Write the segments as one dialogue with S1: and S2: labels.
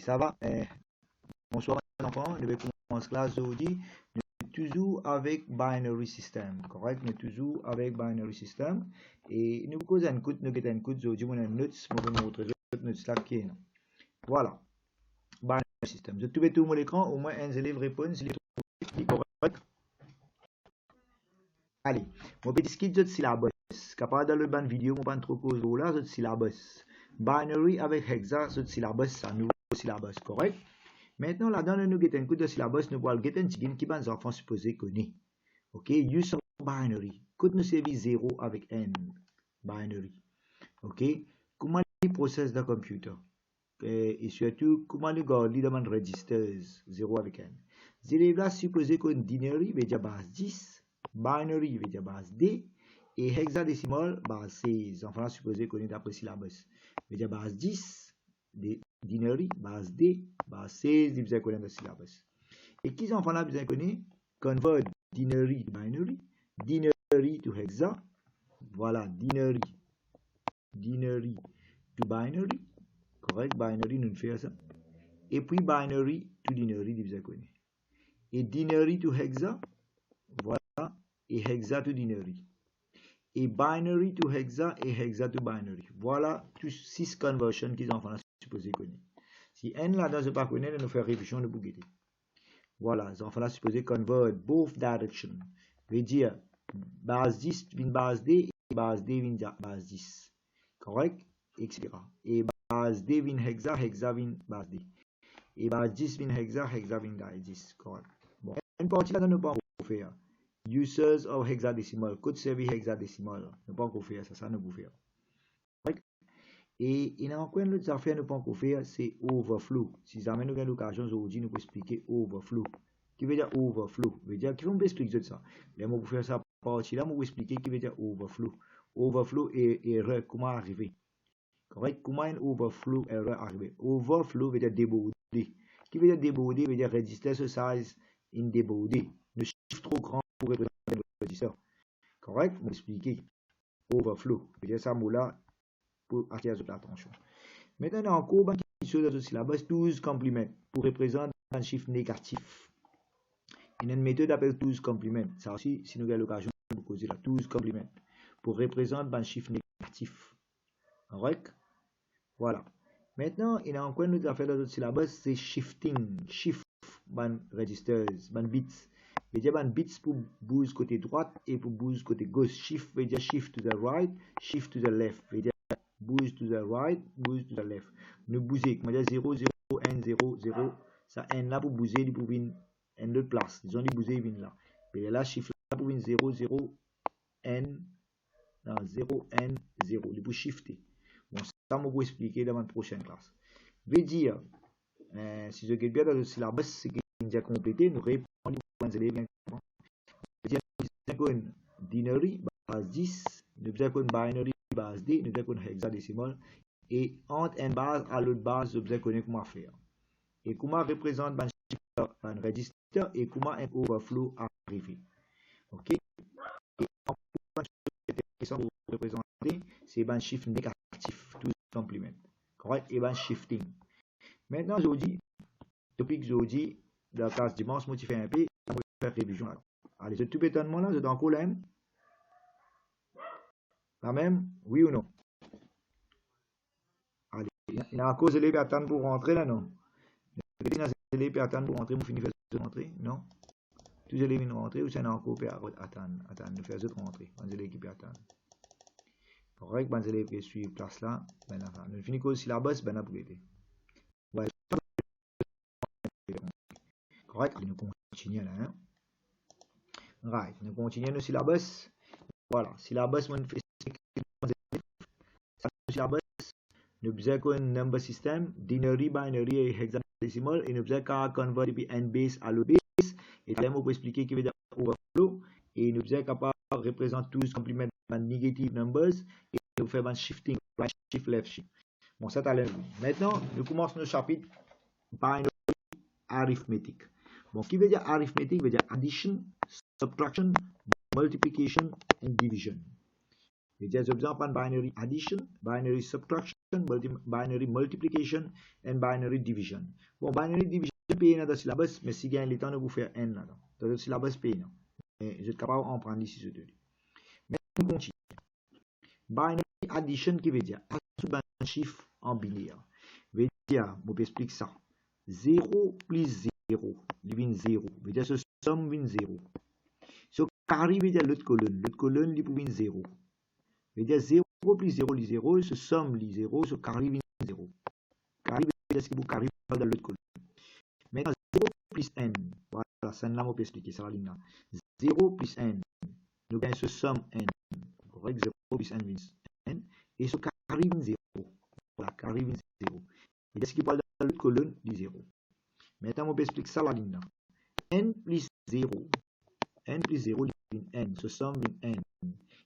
S1: ça va? Bonsoir les enfants, je vais commencer classe aujourd'hui. Nous sommes toujours avec binary system, correct? Nous sommes toujours avec binary system. Et nous causons un coup, nous avons un coup aujourd'hui, on a une note, je vais montrer notre slide qui est là. Voilà, binary system. Je trouve tout mon écran, au moins un élève répond s'il est correct. Allez, mon petit skit de syllabus. Capable dans le ban vidéo, mon pas trop cause là, de syllabus. Binary avec hexa, de syllabus, ça nouveau syllabus, correct? Maintenant, là-dedans, nous avons un coup de syllabus, nous allons un petit qui va nous enfants supposés connaître. OK, use of binary. Quand nous servons 0 avec n, binary. OK, comment les process de computer? Et surtout, comment les gars, les demandes registers 0 avec n. 0 là, supposé qu'on binary veut dire base 10, binary veut dire base d, et hexadécimal base 16. Enfin, supposé qu'on est d'après syllabus. Veut dire base 10, binary, base d, base 16, ils besoin connaître le syllabus. Et qui enfants là besoin connaître? Convert binary to binary, binary to hexa. Voilà, binary to binary. Correct, binary, nous faisons ça. Et puis binary to binary, ils besoin connaître. Et binary to hexa, voilà, et hexa to binary. Et binary to hexa et hexa to binary. Voilà, tous 6 conversions qu'ils enfants là supposés connaître. Si n là-dedans ne pas connaître, nous faire révision de bougueté. Voilà, les enfants là supposés convert both directions. Veut dire base 10 vient base d et base d vient base 10. Correct? Etc. Et base d vient hexa, hexa vient base d. Et base 10 vient hexa, hexa vient 10. Correct. Bon, une partie là, nous ne pouvons pas faire. Users of hexadecimal, code service hexadecimal. Nous ne pouvons pas faire ça, ça nous pouvons faire. Et il y a encore une autre affaire que nous pouvons faire, c'est overflow. Si jamais nous avons l'occasion aujourd'hui, nous pouvons expliquer overflow. Qui veut dire overflow? Veut dire, qui va me expliquer ça? Là, moi, pour faire ça partie là, moi, vous expliquer qui veut dire overflow. Overflow et erreur, comment arriver? Correct? Comment un overflow erreur arriver? Overflow veut dire déborder. Qui veut dire déborder? Veut dire register ce size in déborder. Le chiffre trop grand pour représenter le register. Correct? Vous expliquer. Overflow. Veut dire ça, mot là, pour attirer votre attention. Maintenant, en cours, qui se dans le syllabus 12 compléments pour représenter un chiffre négatif. Il y a une méthode appelée 12 compléments. Ça aussi, si nous avons l'occasion de causer la 12 compléments pour représenter un chiffre négatif. Correct? Voilà. Maintenant, il y a encore une autre affaire dans le syllabus, c'est shifting. Shift, ban registers, ban bits. Veut dire ban bits pour bouger côté droite et pour bouger côté gauche. Shift veut dire shift to the right, shift to the left. Veut dire bouge to the right, bouge to the left. Nous bouger, comment dire 0, 0, n, 0, 0. Ça n là pour bouger, il pour venir en autre place. Disons, il bouger, il vient là. Et là, shift là pour venir 0, 0, n, non, 0, n, 0. Il pour shifter. Bon, ça, je vais vous expliquer dans ma prochaine classe. Veut dire, si je regarde bien dans le syllabus, c'est qu'il est déjà complété, nous répondons aux élèves. Veut dire, nous avons une binary, base 10, nous avons une binary, base D, nous avons une hexadécimal, et entre une base à l'autre base, nous avons connaître comment faire. Et comment représente un register et comment un overflow arrive. Ok? Et en question pour représenter, c'est un chiffre négatif, tout complément. Correct? Et un shifting. Maintenant, aujourd'hui, topic aujourd'hui, de la classe dimanche, moi, tu fais un peu, on va faire révision. Allez, ce tout étonnement là, c'est dans quoi là? La même? Oui ou non? Allez, il y a un cause élève attendre pour rentrer là, non? Il y a un élève attendre pour rentrer, vous finissez de rentrer, non? Tous les élèves vont rentrer ou c'est un encore pour attendre, nous faisons d'autres rentrer, les élèves qui peuvent attendre. Correct, les élèves qui suivent place là, ben là, nous finissons aussi la base, ben là pour aider. Ouais. Correct, nous continuons là, hein? Right, nous continuons le syllabus. Voilà, syllabus, on fait syllabus. Nous avons un number system, binary, binary et hexadécimal, et nous avons convertir depuis n base à l'autre base. Et là, on peut expliquer qui veut dire overflow. Et nous sommes capables de représenter tous les compléments de negative numbers et nous faire un shifting, right shift, left shift. Bon, ça t'allait. Maintenant, nous commençons le chapitre binary arithmétique. Bon, qui veut dire arithmétique? Veut dire addition, subtraction, multiplication and division. Veut dire, je besoin de binary addition, binary subtraction, binary multiplication, and binary division. Bon, binary division, paye dans le syllabus, mais si vous avez le temps de vous faire n là, dans le syllabus paye. Mais je suis capable d'en prendre ici, ce deux. Mais on continue. Binary addition qui veut dire ajouter un chiffre en binaire. Veut dire, je vais expliquer ça. 0 plus 0, il vient 0. Veut dire, ce somme vient 0. Ce carré veut dire l'autre colonne. L'autre colonne, il vient 0. Veut dire 0 plus 0, il 0. Ce somme, il 0. Ce carré vient 0. Carré veut dire ce qui vous carré dans l'autre colonne. Maintenant, 0 plus n. Voilà, ça là, on peut expliquer ça là. 0 plus n. Nous gagnons ce somme n. Correct, 0 plus n vient n. Et ce carré vient 0. Voilà, carré vient 0. Et ce qui parle dans l'autre colonne, il 0. Maintenant, on peut expliquer ça là. N plus 0. N plus 0, il vient n. Ce somme vient n.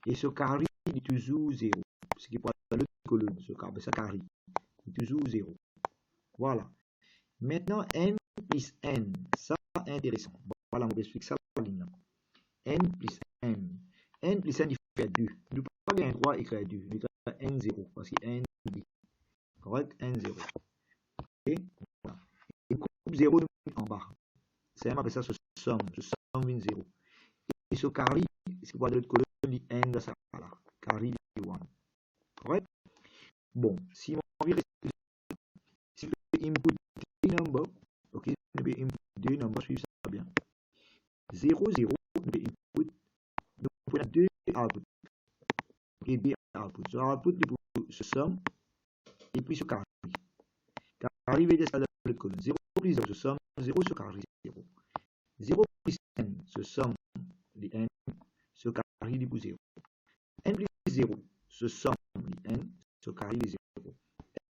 S1: Et ce carré, il est toujours 0. Ce qui parle dans l'autre colonne, ce carré, il est toujours 0. Voilà. Maintenant, n plus n. Ça, intéressant. Voilà, on peut expliquer ça là. N plus n. N plus n, il fait 2. Nous ne pouvons pas gagner 3 et écrire 2. Nous écrivons n0 parce que n dit. Correct? N0. Et voilà. Et coupe 0 en bas. C'est un peu ça, ce somme. Ce somme vient 0. Et ce carré, ce qui va de l'autre colonne, dit n de ça là. Carré dit 1. Correct? Bon, si on veut si je input 2 number, ok, je vais input 2 numbers, suivre ça bien. 0, 0, je vais input, nous prenons 2 output. Et B output. Ce output, ce somme, et puis ce carré. Carré veut dire ça dans l'autre colonne. 0 plus 0, ce somme, 0, ce carré, 0. 0 plus n, ce somme, de n, ce carré dit pour 0. N plus 0, ce somme, de n, ce carré dit 0.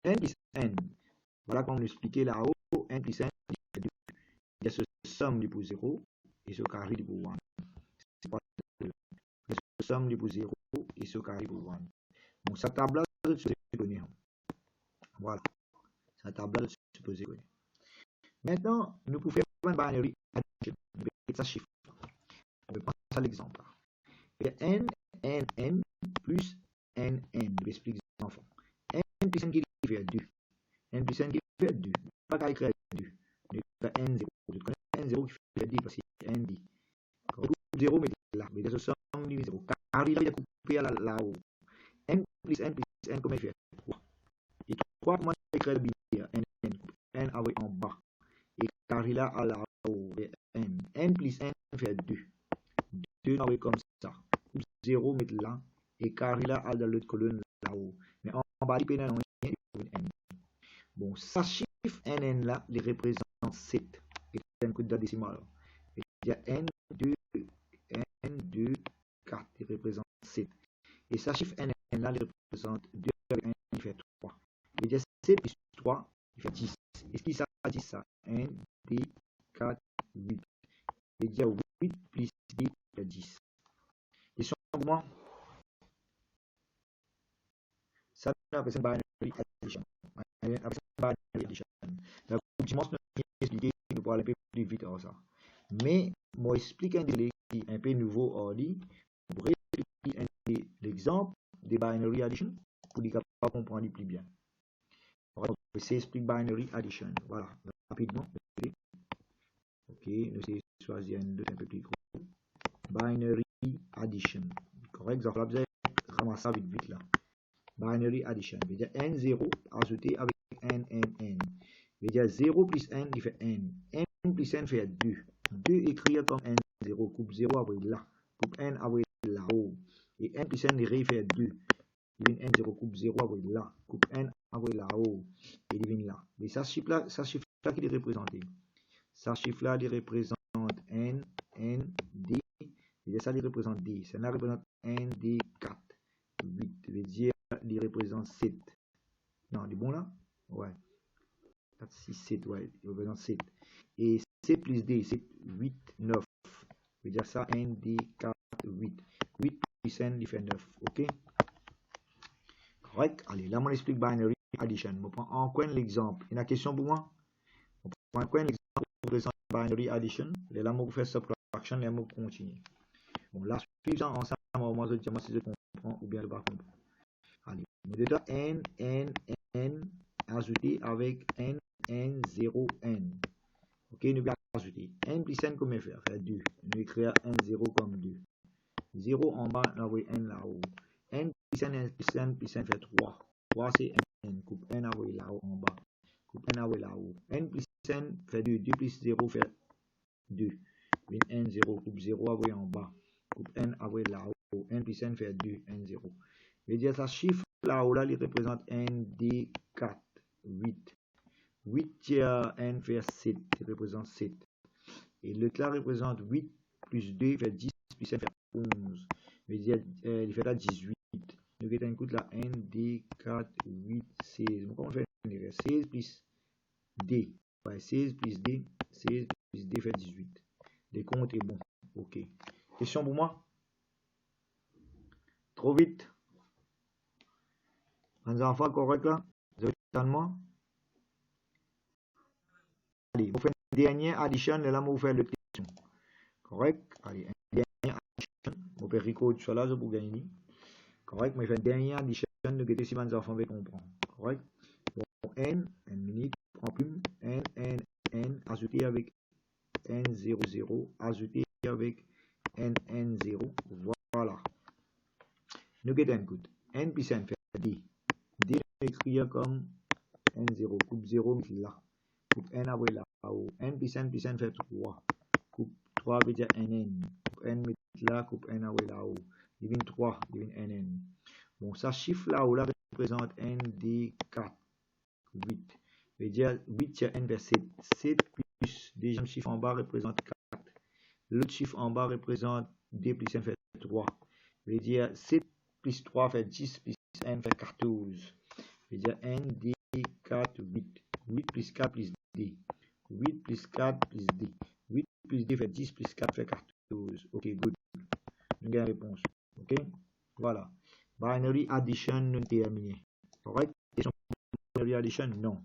S1: N plus n, voilà comme on l'expliquait là-haut, n plus n, il y a ce somme dit pour 0, et ce carré dit pour 1. C'est pas ce somme dit pour 0, et ce carré pour 1. Donc, sa table-là, je supposé connaître. Voilà. Sa table-là, je supposé connaître. Maintenant, nous pouvons faire un binary addition. On va ça chiffre. On va prendre ça l'exemple. N, n, n plus n, n. Je vais expliquer aux enfants. N plus n qui fait 2. N plus n qui fait 2. Pas qu'à écrire 2. On écrit n0. Je connais n0 qui fait 2 parce que n dit. Quand on coupe 0, mettez là. Mais ce somme dit 0. Car il a coupé là-haut. N plus n, comment il fait 3. Et 3, comment il écrit le binaire? N avec en bas. Et car il a à là-haut. N. N plus n fait 2. 2 avec comme ça. 0, mettre là. Et car il a à l'autre colonne là-haut. Mais en bas, il peut y avoir n. Bon, ça chiffre n là, il représente 7. Et c'est un coup de décimal. Il y a n2, 4. Il représente 7. Et ça chiffre n là, il représente 2 avec 1, il fait 3. Il y a 7 plus 3, il fait 10. Est-ce qu'il s'agit de ça? 1, 2, 4, 8. Il y a 8 plus 10, il fait 10. Question pour moi? Ça, c'est un binary addition. La dimanche, je vais expliquer, je vais aller un peu plus vite à ça. Mais, moi, explique un délai qui est un peu nouveau ordi. Pour expliquer l'exemple des binary addition, pour dire pas comprendre plus bien. On va essayer d'expliquer binary addition. Voilà, rapidement. Ok, nous allons choisir un peu plus gros. Binary addition. Correct, vous allez ramasser vite vite là. Binary addition. Veut dire n0 ajouté avec n. Veut dire 0 plus n, il fait n. N plus n fait 2. 2 écrit comme n0. Coupe 0 avec là. Coupe n avec là-haut. Et n plus n, il fait 2. Il vient n0 coupe 0 avec là. Coupe n avec là-haut. Et il vient là. Mais ça chiffre là qui est représenté. Ça chiffre là, il représente n, d. Et ça, il représente d. Ça représente n, d, 4. 8. Veut dire, il représente 7. Non, il est bon là? Ouais. 4, 6, 7, ouais. Il représente 7. Et 7 plus d, c'est 8, 9. Veut dire ça, n, d, 4, 8. 8 plus n, il fait 9. OK? Correct? Allez, là, on explique binary addition. On prend encore l'exemple. Il y a une question pour moi? On prend encore l'exemple pour présenter binary addition. Là, on fait subtraction et on continue. Bon, là, suivant ensemble, on va dire si je comprends ou bien je ne comprends pas. Allez, nous avons n, n ajouté avec n, n0, n. Ok, nous allons ajouter. N plus n, combien faire? Faire 2. Nous écrivons n0 comme 2. 0 en bas, nous avons n là-haut. N plus n, plus n, plus n fait 3. 3 c'est n. Coupe n envoyé là-haut en bas. Coupe n envoyé là-haut. N plus n fait 2. 2 plus 0 fait 2. N0. Coupe 0 envoyé en bas. Coupe n envoyé là-haut. N plus n fait 2. N0. Je veux dire, ça chiffre là-haut, là, il représente ND4, 8. 8 tiers n fait 7, il représente 7. Et l'autre là représente 8 plus 2 fait 10, plus n fait 11. Je veux dire, il fait là 18. Nous avons un coup là, ND4, 8, 16. Comment on fait 16 plus D. Ouais, 16 plus D, 16 plus D fait 18. Les comptes est bon. Ok. Question pour moi? Trop vite. Les enfants correct là? Vous avez totalement? Allez, vous faites une dernière addition et là, vous faites le question. Correct? Allez, une dernière addition. Vous faites record sur là, pour gagner. Correct? Mais faites une dernière addition. Nous avons si les enfants veulent comprendre. Correct? Bon, n, minute, prend plume, n, ajouté avec n00, ajouté avec n0. Voilà. Nous avons un coup. N plus n fait d. D écrit comme n0. Coupe 0, là. Coupe n avec là-haut. N plus n fait 3. Coupe 3 veut dire nn. Coupe n là, coupe n avec là-haut. Divine 3, divine nn. Bon, ça chiffre là-haut là représente nd4. 8. Veut dire 8 tiers n vers 7. 7 plus deuxième chiffre en bas représente 4. L'autre chiffre en bas représente d plus n fait 3. Veut dire 7 plus 3 fait 10 plus n fait 14. Veut dire nd4, 8. 8 plus 4 plus d. 8 plus 4 plus d. 8 plus d fait 10 plus 4 fait 14. Ok, good. Nous avons la réponse. Ok, voilà. Binary addition non terminé. Correct? Question binary addition? Non.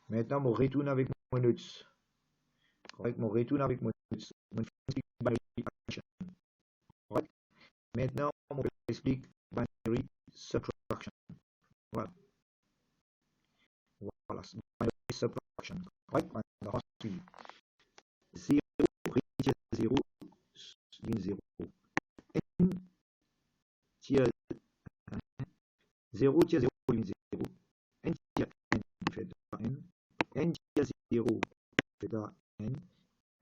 S1: Maintenant, on retourne avec mon notes. Correct? On retourne avec mon notes. On fait binary addition. Correct? Maintenant, on explique binary subtraction. Voilà. Voilà. Binary subtraction. Correct? Ensuite, 0 retire 0, 0. N tire 0 tire 0, 0. N tire n fait n. N tire 0 fait n.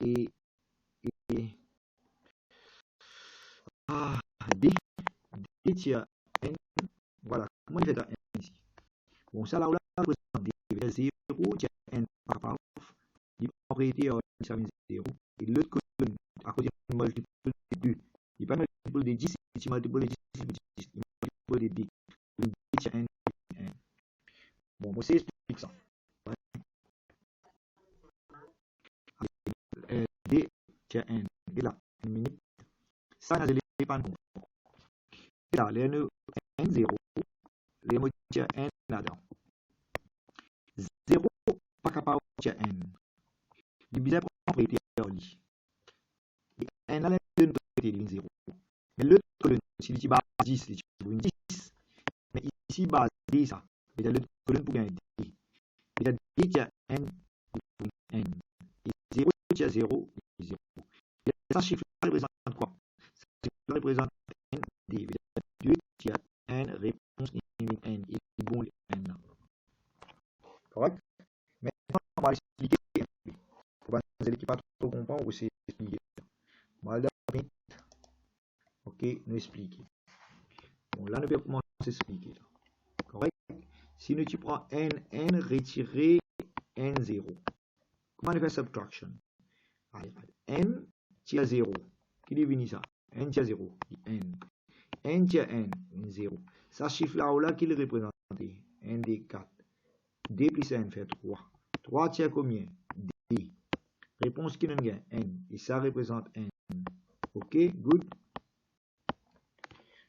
S1: Et D tire n. Voilà. Comment il fait n ici? Bon, ça là, on représente D. 0 tire n par rapport à il va prêter à 0. Et l'autre colonne, à cause du multiple de 2. Il va multiple de 10, il multiple de 10, il multiple de 10. D tire n. Bon, moi, c'est explique ça. D tire n. Et là, une minute. Ça, je ne l'ai pas compris. Et là, les n0, les mots tire n là-dedans. 0, pas capable de tire n. Il bizarre pour prêter à lui. Et n à l'un prêter 0. Mais l'autre colonne, si il base 10, il pour 10. Mais ici, base 10, ça. Il y a l'autre colonne pour gagner D. Il y a D tire n pour n. Et 0 tire 0, 0. Et ça chiffre représente quoi? Ça chiffre représente n, D. 2 tiers n, réponse n. Il est bon le n. Correct? Maintenant, on va expliquer n. Pour pas que l'équipe pas trop comprendre, ou c'est expliquer. On va le ok, nous expliquer. Bon, là, nous allons commencer à expliquer. Correct? Si nous tu prends n, retirer n0. Comment on fait subtraction? Allez, n tire 0. Qui devine ça? N tire 0. N. N tire n, 0. Ça chiffre là, qui le représente? N d 4. D plus n fait 3. 3 tire combien? D. Réponse qui nous gagne? N. Et ça représente n. Ok, good.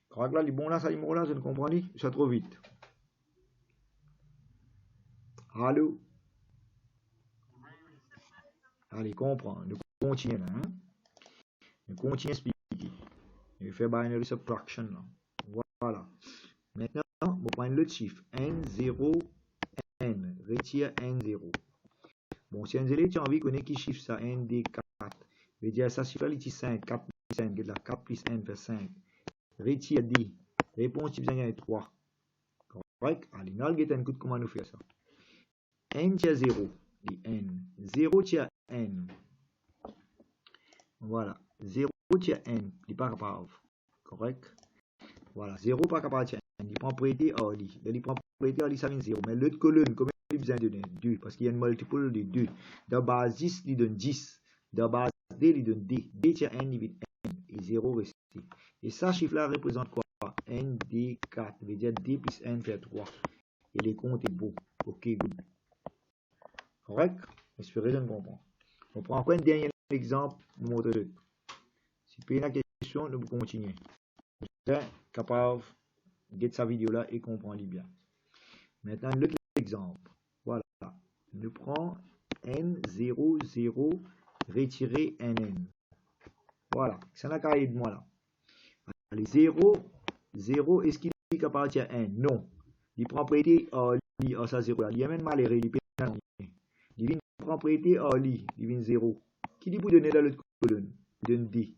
S1: Correct là, les bons là, ça, les mots là, je ne comprends pas. Ça trop vite. Allô? Allez, comprends. Nous continuons là. Hein? Nous continuons à expliquer. Je fais binary subtraction là. Voilà. Maintenant, on prend l'autre chiffre, n0, n, retire n0. Bon, si n0, tu as envie de connaître qui chiffre ça, n, d, 4. Veut dire, ça chiffre là, il 5, 4 plus n, là, 4 plus n fait 5. Retire d. Réponse, tu besoin de 3. Correct? Allez, nous allons comment nous faire ça. N tiers 0, n. 0 tiers n. Voilà. 0 tiers n, il n'est pas capable. Correct? Voilà. 0 pas capable tiers n. Il prend propriété or li. Il prend propriété or li, ça vient 0. Mais l'autre colonne, combien il a besoin de donner? 2. Parce qu'il y a une multiple de 2. De base 10, il donne 10. De base d, il donne d. d tiers n, il donne n. Et 0 resté. Et ça, chiffre-là représente quoi? N, d, 4. Ça veut dire d plus n fait 3. Et les comptes est beau. Ok, good. Correct? J'espère que je comprends. On prend encore un dernier exemple pour montrer. Si vous avez une question, nous continuons. Vous êtes capable de sa vidéo là et comprendre bien. Maintenant, l'autre exemple. Voilà. Nous prenons n0, 0, retirer nn. Voilà. C'est un carré de moi là. Allez, 0, 0, est-ce qu'il est capable de n? Non. Il prend propriété ça 0 là. Il y a même malheureux, il peut pas. Il vient propriété il vient 0. Qui dit pour donner dans l'autre colonne? Il donne d.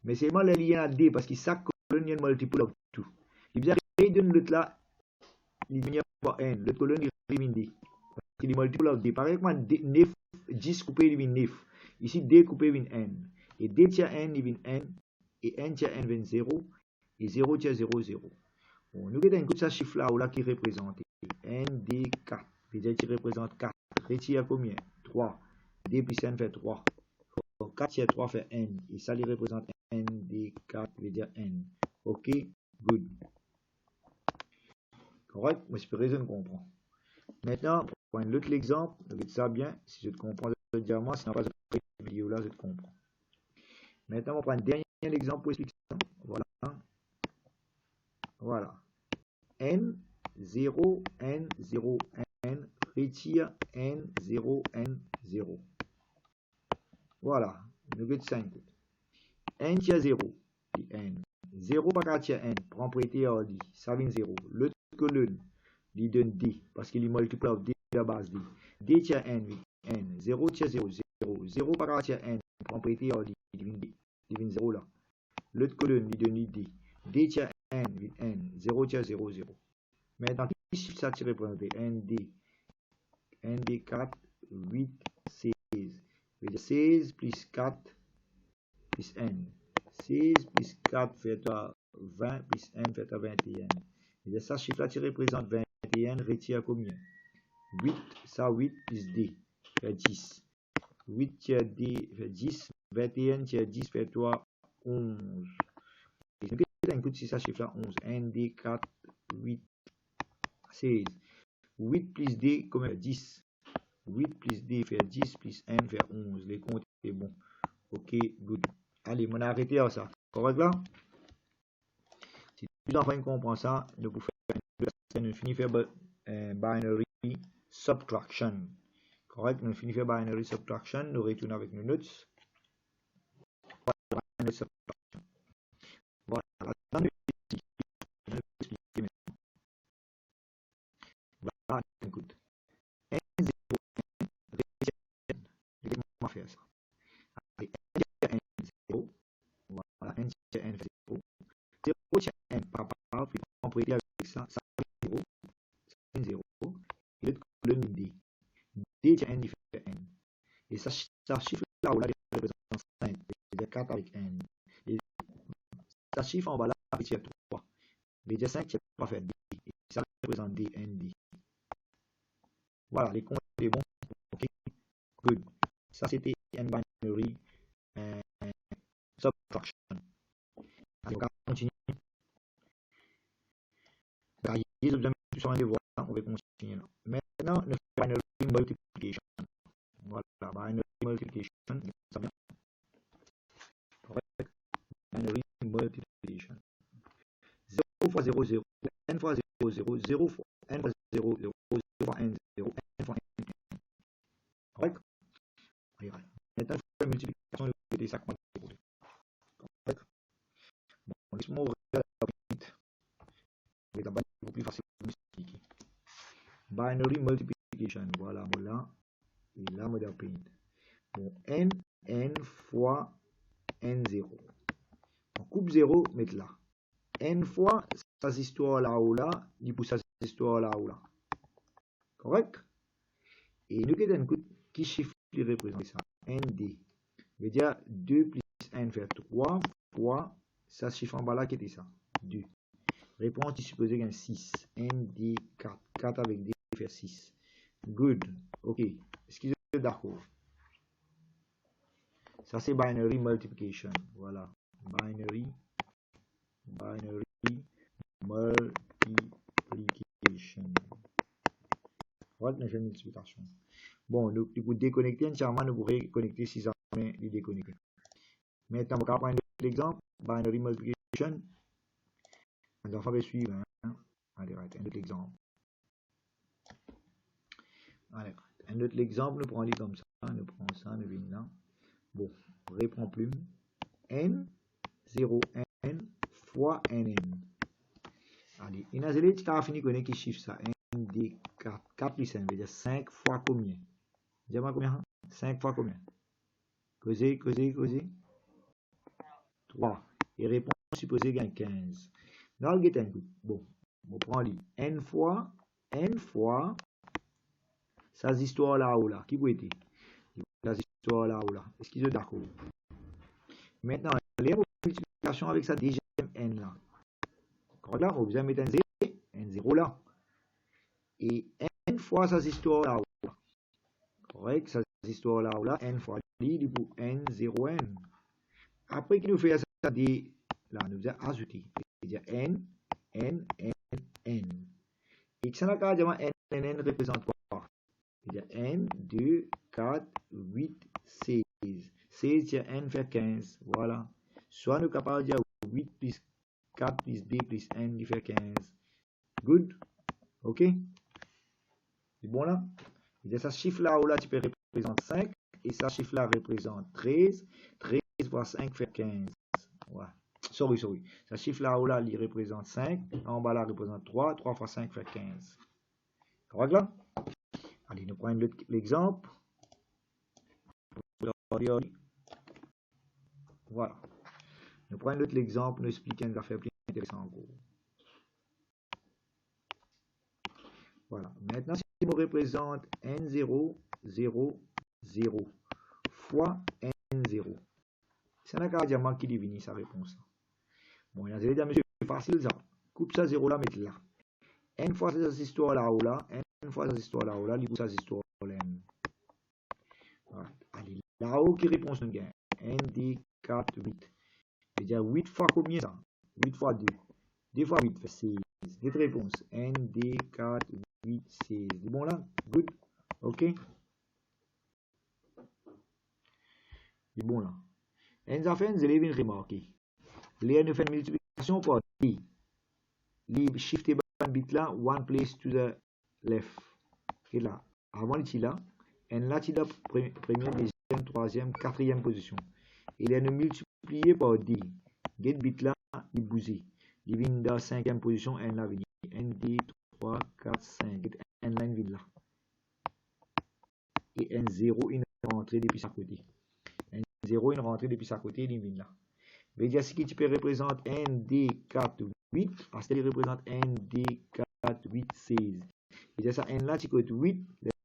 S1: Mais c'est mal lié à d parce que chaque colonne il y a un multiple of 2. Il vient donner l'autre là, il vient par n. L'autre colonne il vient d. Il est multiple of d. Par exemple, 9, 10 coupé il vient 9. Ici d coupé il vient n. Et d tiers n il vient n. Et n tiers n vient 0. Et 0 tiers 0, 0. Bon, nous avons un coup de ce chiffre là qui représente n, d, 4. C'est-à-dire qui représente 4. Retire combien? 3. d plus n fait 3. Donc 4 tiers 3 fait n. Et ça lui représente n, d, 4 veut dire n. Ok, good. Correct? J'espère que je comprends. Maintenant, pour prendre l'autre exemple, regardez ça bien. Si je te comprends directement, si on n'a pas de vidéo là, je te comprends. Maintenant, on prend un dernier exemple pour expliquer ça. Voilà. Voilà. n, 0, n, 0, n, retire n, 0, n, 0. Voilà. Nous avons 5. n tiers 0, n. 0 par 4 tiers n. Prend propriété or dit. Ça vient 0. L'autre colonne, il donne d. Parce qu'il est multiplié d de la base d. d tiers n, n. 0 tiers 0, 0. 0 par 4 tiers n. Prend propriété or dit. Il vient d. Il vient 0 là. L'autre colonne, il donne d. d tiers n, n. 0 tiers 0, 0. Maintenant, qui chiffre ça tu représentes? ND. ND 4, 8, 16. 16 plus 4 plus n. 16 plus 4 fait 20 plus n fait 21. Et ça chiffre là tu représentes 21, retire combien? 8, ça 8 plus d fait 10. 8 tiers d fait 10. 21 tiers 10 fait 3, 11. Et donc, écoute si ça chiffre là 11. ND 4, 8, 16. 8 plus d, combien? 10. 8 plus d fait 10 plus n fait 11. Les comptes est bon. Ok, good. Allez, on a arrêté à ça. Correct là? Si tu enfants comprends ça, nous pouvons faire une finie faire binary subtraction. Correct? Nous finissons faire binary subtraction. Nous retournons avec nos notes. Voilà. Voilà, écoute. N0, on va faire ça. Allez, n 0. Voilà, n tiers n fait 0. 0 tiers n par rapport, puis on peut aider avec ça. Ça fait 0. Ça fait 0. Et l'autre colonne d. D tiers n fait n. Et ça chiffre là où là, il représente 5. C'est 4 avec n. Et ça chiffre en bas là, avec 3. Mais 5 tiers pas fait d. Et ça représente d, n, d. Voilà, les comptes sont bons. Ok, good. Ça, c'était n binary subtraction. Allez, on va continuer. Les objets sur un devoir, on va continuer là. Maintenant, le binary multiplication. Voilà, binary multiplication. Ça vient. Correct. Binary multiplication. 0 fois 0, 0. N fois 0, 0. 0 fois n fois 0, 0. 0 fois n, 0. N fois n. Correct. Maintenant, il faut la multiplication de côté, ça compte. Correct. Bon, laisse-moi ouvrir la suite. c'est beaucoup plus facile de expliquer. Binary multiplication, voilà, voilà. Et là, on va print. Bon, n fois n0. On coupe 0, mettre là. N fois, ça histoire là ou là, du coup, ça histoire là ou là. Correct? Et nous avons qui chiffre qui représente ça? ND. Veut dire 2 plus n fait 3 fois, ça chiffre en bas là qui était ça? 2. Réponse qui suppose qu'il y a 6. ND 4. 4 avec D fait 6. Good. Ok. Est-ce que vous êtes d'accord? Ça c'est binary multiplication. Voilà. Binary multiplication. Voilà une multiplication. Bon, nous pour déconnecter entièrement, nous pourrions connecter si ça est déconnecté. Maintenant, on va prendre l'exemple. Binary multiplication. Un alphabet suivant. Allez, un autre exemple. Allez, un autre exemple, nous prenons comme ça. Nous prenons ça, nous venons là. Bon, on reprend plume. N, 0, N fois NN. Allez, il y a un zélé qui a fini de connaître qui chiffre ça. N, D, 4. 4 plus n veut dire 5 fois combien? Dis-moi combien? 5 fois combien? Causez. 3. Et réponse supposée gagne 15. Dans le get bon, on prend lui. N fois, ça histoire là ou là. Qui peut être? Ça histoire là ou là. Est-ce qu'ils sont d'accord? Maintenant, les multiplications avec ça deuxième n là. Là, on va mettre un 0 là. Et n fois ça histoire là ou là. Correct, ça histoire là ou là. N fois li, du coup n, 0, n. Après qu'il nous fait ça, là, nous allons ajouter. C'est-à-dire n. Et ça n'a qu'à dire n représente quoi? C'est-à-dire n, 2, 4, 8, 16. 16, c'est n fait 15. Voilà. Soit nous sommes capables de dire 8 plus 4 plus d plus n, il fait 15. Good? Ok? C'est bon là? Et ça chiffre là ou là, tu peux représenter 5. Et ça chiffre là représente 13. 13 fois 5 fait 15. Ouais. Sorry. Ça chiffre là ou là, il représente 5. En bas là, il représente 3. 3 fois 5 fait 15. Correct là? Allez, nous prenons l'exemple. Voilà. Nous prenons l'autre exemple, nous expliquons une affaire plus intéressante encore. Voilà. Maintenant, si on représente N0, 0, 0 fois N0, c'est un cas diamant qui devine sa réponse. Bon, il y a des monsieur, c'est facile ça. Coupe ça 0 là, mettre là. N fois cette histoire là ou là, N fois cette histoire là ou là, il faut cette histoire là. Voilà. Allez, là-haut qui réponse nous gagne. ND 4, 8. C'est-à-dire 8 fois combien ça? 8 fois 2. 2 fois 8 fait 16. Cette réponse. ND 4, 8, 16. C'est bon là? Good? Ok? C'est bon là. Et nous fait, vous allez venir remarquer. Là, nous fait une multiplication par D. Les shift bit là, one place to the left. Et là, avant le là, N là, tu as première, deuxième, troisième, quatrième position. Il est multiplié par D. Get bit là, il bouge. Il vient dans la cinquième position, N là, vient. N, D, 3, 4, 5. Get N là, il vient là. Et N0, il est rentré depuis sa côté. N0, il est rentré depuis sa côté, il vient là. Mais dire ce qui tu peux représenter ND4, 8, parce qu'il représente ND4, 8, 16. Et dire ça, N là, tu codes 8,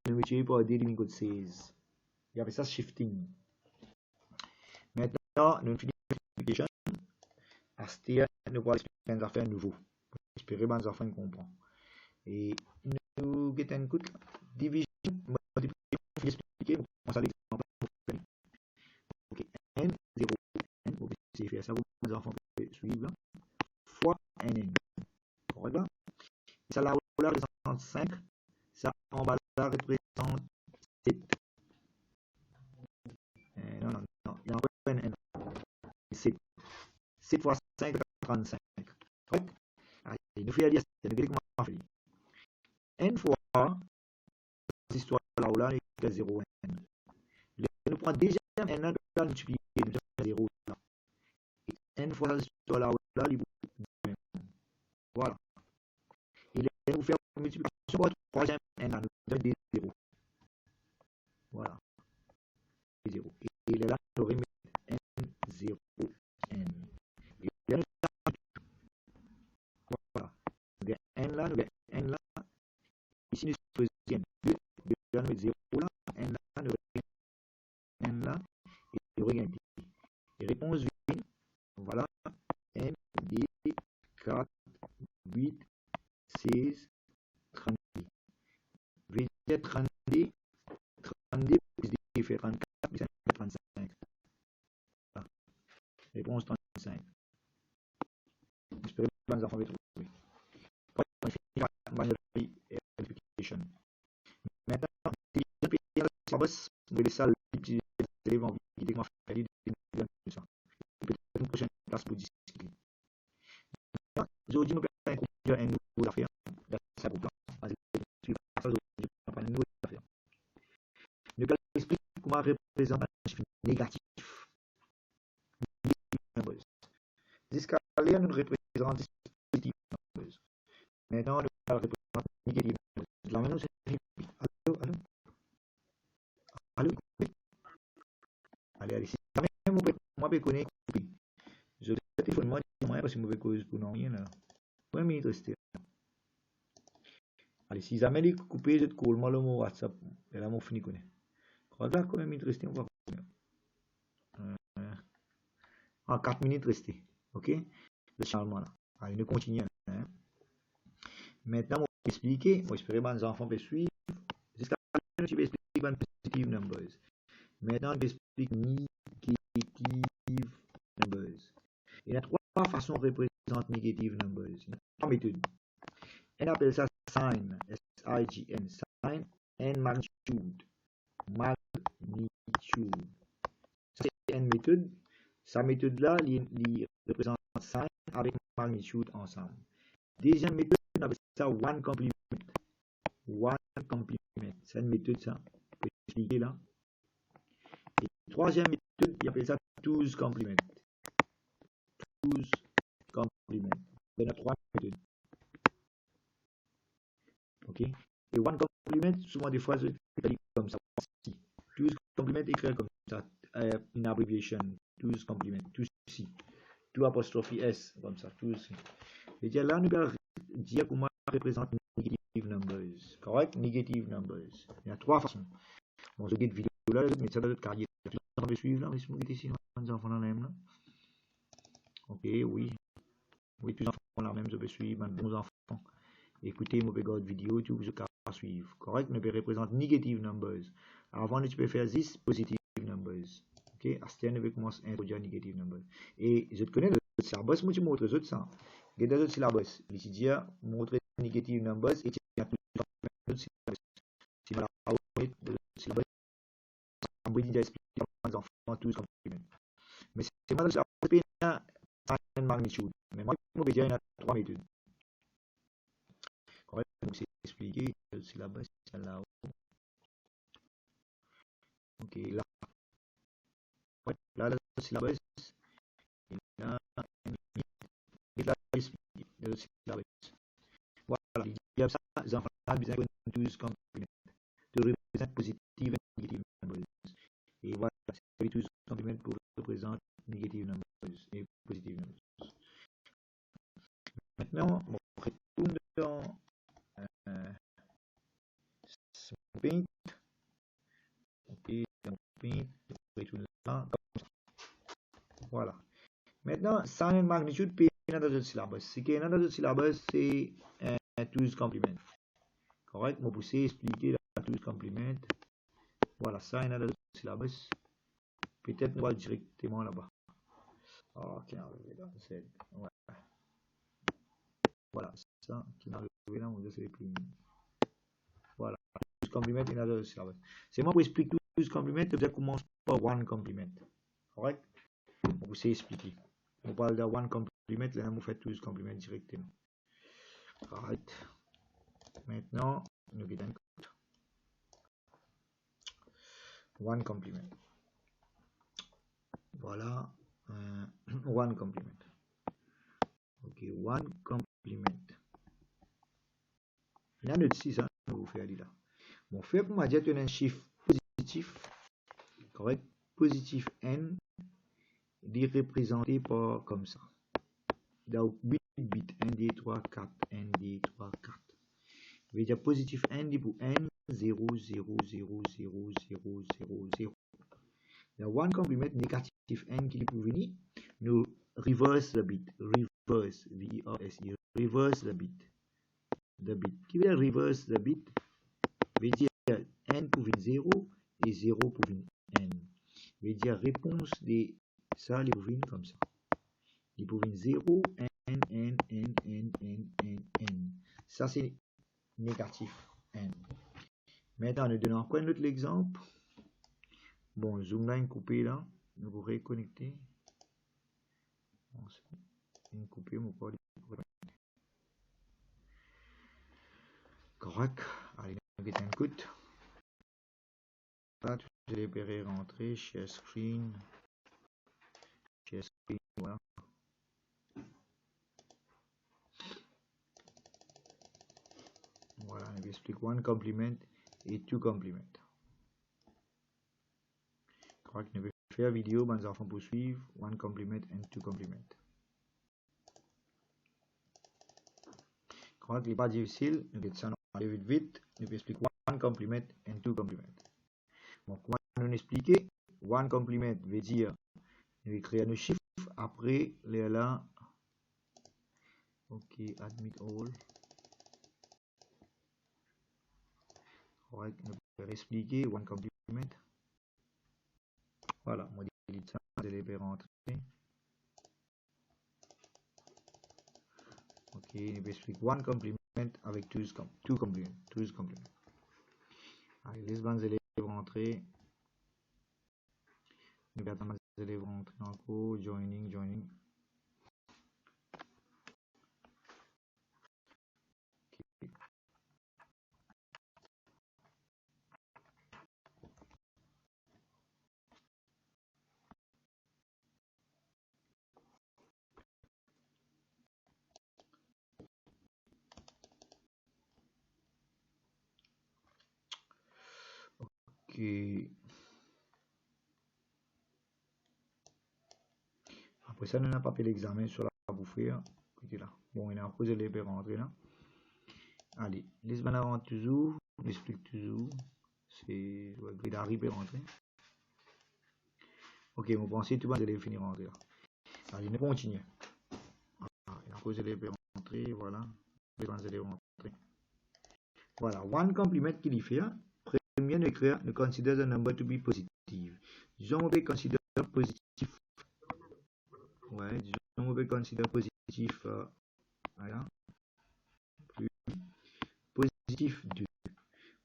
S1: le multiplié par D, il code 16. Il y avait ça shifting. Maintenant, nous finissons l'explication. À ce stade, nous allons expliquer des affaires nouveaux. Espérer que les enfants comprennent. Et nous avons une coup division, multiplication, expliquer, on s'en l'exemple. Ok, N, 0, N, on va faire ça, les enfants peuvent suivre, fois N. Correct là? Ça là représente 5, ça en bas là représente 7. Non, il y a encore un N. 7. 7 fois 5, 35. Correct? Allez, nous faisons dire, c'est comment on fait. N fois, cette histoire là où là, il y a 0 N. Nous prenons déjà N là, nous multiplier, nous avons 0 là. N fois cette histoire là où là, il y a voilà. 0. Et là, nous remettons N0, N. Et là, voilà. Nous avons N là, nous avons N là. Ici, nous supposons N. Là, nous mettons 0 là, N là, nous avons N là, et nous avons P. Et réponse vient, voilà, N, D, 4, 8, 16, 32. V dire 32, 32 plus D fait 34, plus 5 fait 35. Voilà. Réponse 35. J'espère que les enfants vont trouver. Maintenant, syllabus, vous laissez ça, les petits élèves en vidéo comment faire ça. Peut-être une prochaine classe pour discuter. Aujourd'hui, nous allons faire une nouvelle affaire. Ça vous plaît. Aujourd'hui, nous allons faire une nouvelle affaire. Nous allons expliquer comment représenter un chiffre négatif. Jusqu'à là, nous représentons des positifs. Maintenant, nous allons représenter des négatifs. Là, maintenant, c'est allô, allô. Allô. Allez, si jamais moi, je connais, je vais téléphoner moi, parce que je vais cause pour non rien là. Ouais, mais rester. Allez, si jamais il est coupé, je te colle moi le mot WhatsApp. Et là, moi, fini connaît. Quand même, il reste, on va en 4 minutes resté. Ok? Le changement là. Allez, nous continuons. Hein? Maintenant, on va expliquer. On va espérer que les enfants peuvent suivre. Jusqu'à la fin, je vais expliquer les positive numbers. Maintenant, je vais expliquer negative numbers. Il y a 3 façons de représenter negative numbers. Il y a 3 méthodes. On appelle ça sign, S-I-G-N, sign, and magnitude. Magnitude. Ça, c'est une méthode. Sa méthode-là, il représente sign avec magnitude ensemble. Deuxième méthode, on appelle ça one complement. One complement. C'est une méthode, ça. Je peux expliquer là. Et troisième méthode, il appelle ça twos complement. Twos complement. Il y a 3 méthodes. Ok? Et one complement, souvent des fois, c'est écrit comme ça. Twos complement écrit comme ça. Une abbreviation. Twos complement. Twos ici. Two apostrophe S, comme ça. Twos. Et dire là, nous allons dire comment on représente negative numbers. Correct? Negative numbers. Il y a 3 façons. Bon, je vais vidéo là, je vais mettre ça dans notre carrière. On va suivre là, laissez-moi mettre ici, les enfants là même là. Ok, oui. Oui, tous les enfants là même, je vais suivre, nos enfants. Écoutez, mon regarde vidéo, tu peux suivre. Correct? Nous allons représenter negative numbers. Avant, tu peux faire 10 positive numbers. Ok? À ce temps, on va commencer à introduire negative numbers. Et je te connais le syllabus, moi, tu montres les autres ça. Il y a d'autres syllabus. Ici, dire, montrer negative numbers et tu as tout le syllabus. Si vous avez le syllabus, on va dire expliquer aux enfants tous compléments. Mais c'est moi, ça a une magnitude. Mais moi, je vais dire, il y a 3 méthodes. Correct? Donc, c'est expliqué le syllabus, c'est là-haut. Ok, là. Ouais, là, le syllabus, il y a et là, le syllabus. Voilà, il y a ça, les enfants ont besoin de tous compléments. De représenter positive et négative numbers. Et voilà, c'est tous compléments pour représenter negative numbers et positive numbers. Maintenant, on retourne dans Paint. Ok, dans Paint, on retourne là, comme ça. Voilà. Maintenant, sign and magnitude, puis dans le syllabus. Ce qui est dans le syllabus, c'est un tous complément. Correct? Moi, pousser, expliquer la tous complément. Voilà, ça, il y a dans le syllabus. Peut-être on va directement là-bas. Ok, arrivé là, c'est. Ouais. Voilà, ça qui est arrivé là, on va essayer plus. Voilà, tous complément, il y a dans le syllabus. C'est moi pour expliquer tous complément, je commence par one complément. Correct? On va expliquer. On parle de one complément, là, on fait tous complément directement. Right. Maintenant, nous guidons one complement. Voilà, one complement. Ok, one complement. Il y a notre 6, hein, on va faire là. Bon, fait pour moi dire un chiffre positif, correct? positif n, il est représenté par comme ça. Donc 8 bits, 1, 2, 3, 4, 1, 2, 3, 4. Je vais dire positif n dit pour n, 0, 0, 0, 0, 0, 0, 0. The one complement négatif n qui pour venir, nous reverse the bit, reverse, V-E-R-S-E, reverse the bit. Qui veut dire reverse the bit, veut dire n pour venir 0 et 0 pour venir n. Veut dire réponse de ça, il pour venir comme ça. Il pour venir 0, n, n, n, n, n, n, n. Ça c'est négatif n. Maintenant, nous donnons encore un autre exemple. Bon, zoomline coupé là, nous vous reconnecter. Bon, c'est une coupée, mon code. Correct. Allez, on va un coup. Là, vous allez repérer rentrer, share screen, voilà. Voilà, on explique one complement et two complement. Correct, on va faire vidéo, mes enfants poursuivent, one complement and two complement. Correct, il n'est pas difficile, nous allons ça aller vite vite, nous expliquer one complement and two complement. Donc, comment nous expliquer, one complement veut dire, nous allons créer un chiffre, après, les là, ok, admit all. Correct, nous allons expliquer one complement. Voilà, moi, je ça, vous allez rentrer. Ok, nous allons expliquer one complement avec two complement. Allez, les bandes élèves rentrer. Nous allons les élèves rentrer encore, joining. Ok. Après ça, nous n'avons pas fait l'examen sur la bouffée. Écoutez là. Bon, il a posé les élèves rentrer là. Allez, les bandes avant toujours. On explique toujours. C'est. Il arrive à rentrer. Ok, vous pensez que tout le monde allait finir rentrer là. Allez, nous continuons. Il a posé les élèves rentrer. Voilà. Les bandes élèves rentrer. Voilà. One complement qu'il y fait. Premier, nous consider the number to be positive. Disons, on peut considérer positif. Ouais, disons, on peut considérer positif. Voilà. Plus positif 2.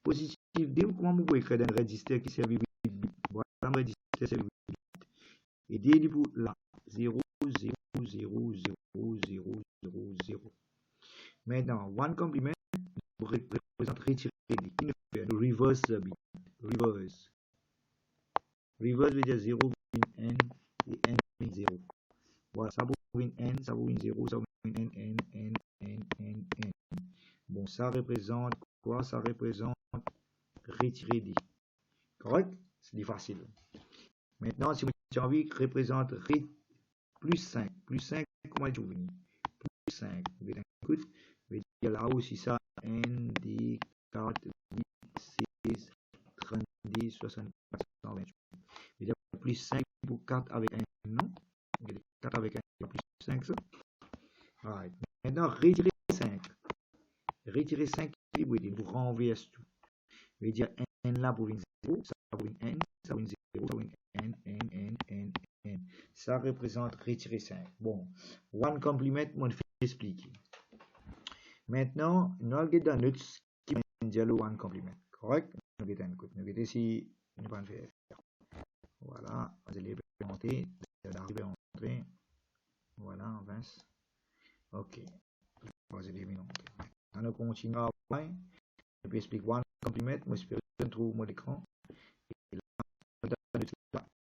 S1: Positif 2, comment vous pouvez écrire dans le register qui sert 8 bits? Voilà, le register c'est 8 bits. Et D pour là, 0, 0, 0, 0, 0, 0, 0. Maintenant, one complement représente retirer D. Qui nous fait? Nous reverse the bit. Reverse. Reverse veut dire 0, n, et n est 0. Voilà, ça vaut n, ça vaut 0, ça vaut n, n, n, n, n, n. Bon, ça représente quoi? Ça représente retirer D. Correct? C'est facile. Maintenant, si vous avez envie, représente plus 5. Plus 5, comment est-ce que vous venez? Plus 5. Vous voyez, écoute, je vais dire là aussi ça, n, d, 4, 8, 16, 32, 64, 128. Je vais dire plus 5 pour 4 avec 1, non? 4 avec 1, plus 5, ça. Right. Maintenant, retirer 5. Retirer 5, vous renversez tout. Je vais dire n là pour 0, ça pour n, ça pour 0, ça pour n, n, n, n, n. Ça représente retirer 5. Bon, one complement, moi je vais expliquer. Maintenant, nous allons dans notre qui dit le one complement. Correct? Nous allons ici, nous allons faire. Voilà, vous allez monter, vous allez rentrer. Voilà, on avance. Ok. Vous allez monter. On continue à voir. Je vais expliquer one complement. Moi, je trouve mon écran. Et là,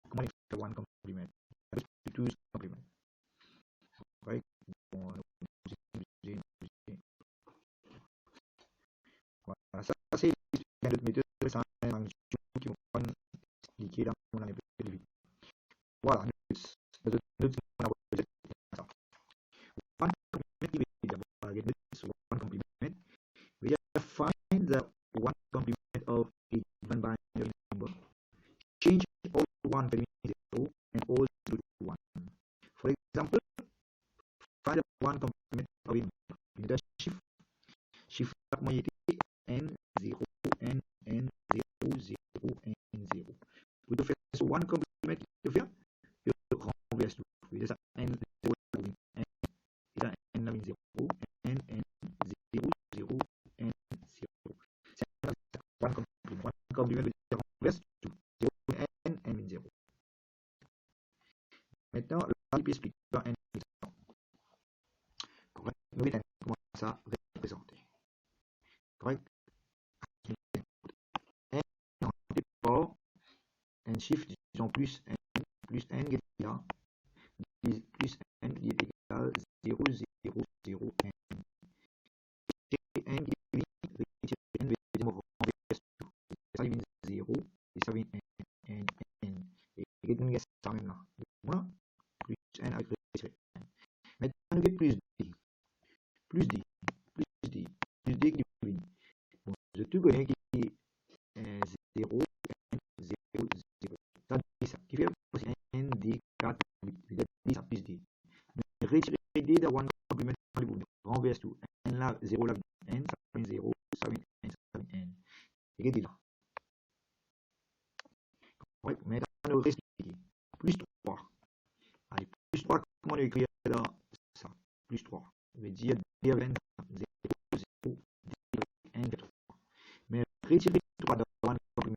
S1: comment il fait one complement? Two complement. Right? Bon, voilà, ça c'est une autre méthode qui vont expliquer. là, on a un peu de vite. Voilà, one complement, we have find the one complement of a given binary number. Change all one between 0 and all 0 to 1. For example, find the one complement of a number. In the shift moyenne n0, n, n0, 0, n0. Pour te faire ce one complement, tu fais, tu renverses tout. Tu ça n0, n, et ça n, 0, n, n, 0, 0, n, 0. C'est one complement. One complement veut dire renverse tout. 0, n, n, 0. Maintenant, là, il peut expliquer n, 0. Correct. Nous allons commencer à représenter. Correct. N en départ, n chiffre, disons plus n est là, plus n est égal 0, 0, 0, n. Et n qui vient, n veut dire renverse tout. Ça vient 0, et ça vient n, n. Et il y a ça même là. Voilà. Plus n avec retiré n. Maintenant, on a plus d. Plus d. Plus d. Plus d qui vient. Bon, je te connais qui est 0, 0, 0. Ça dit ça. Qui fait aussi n, d, 4, 8. Je dis ça plus d. Mais retirer d de one complement, renverse tout. n là, 0 là, n, ça vient 0, ça vient n, ça vient n. Et dit là. Ouais, maintenant, on va expliquer. Plus 3. Allez, plus 3, comment on écrit là ça? Plus 3. Ça veut dire d avec n, 0, 0, d avec n, 3. Mais retirer 3 de one complement,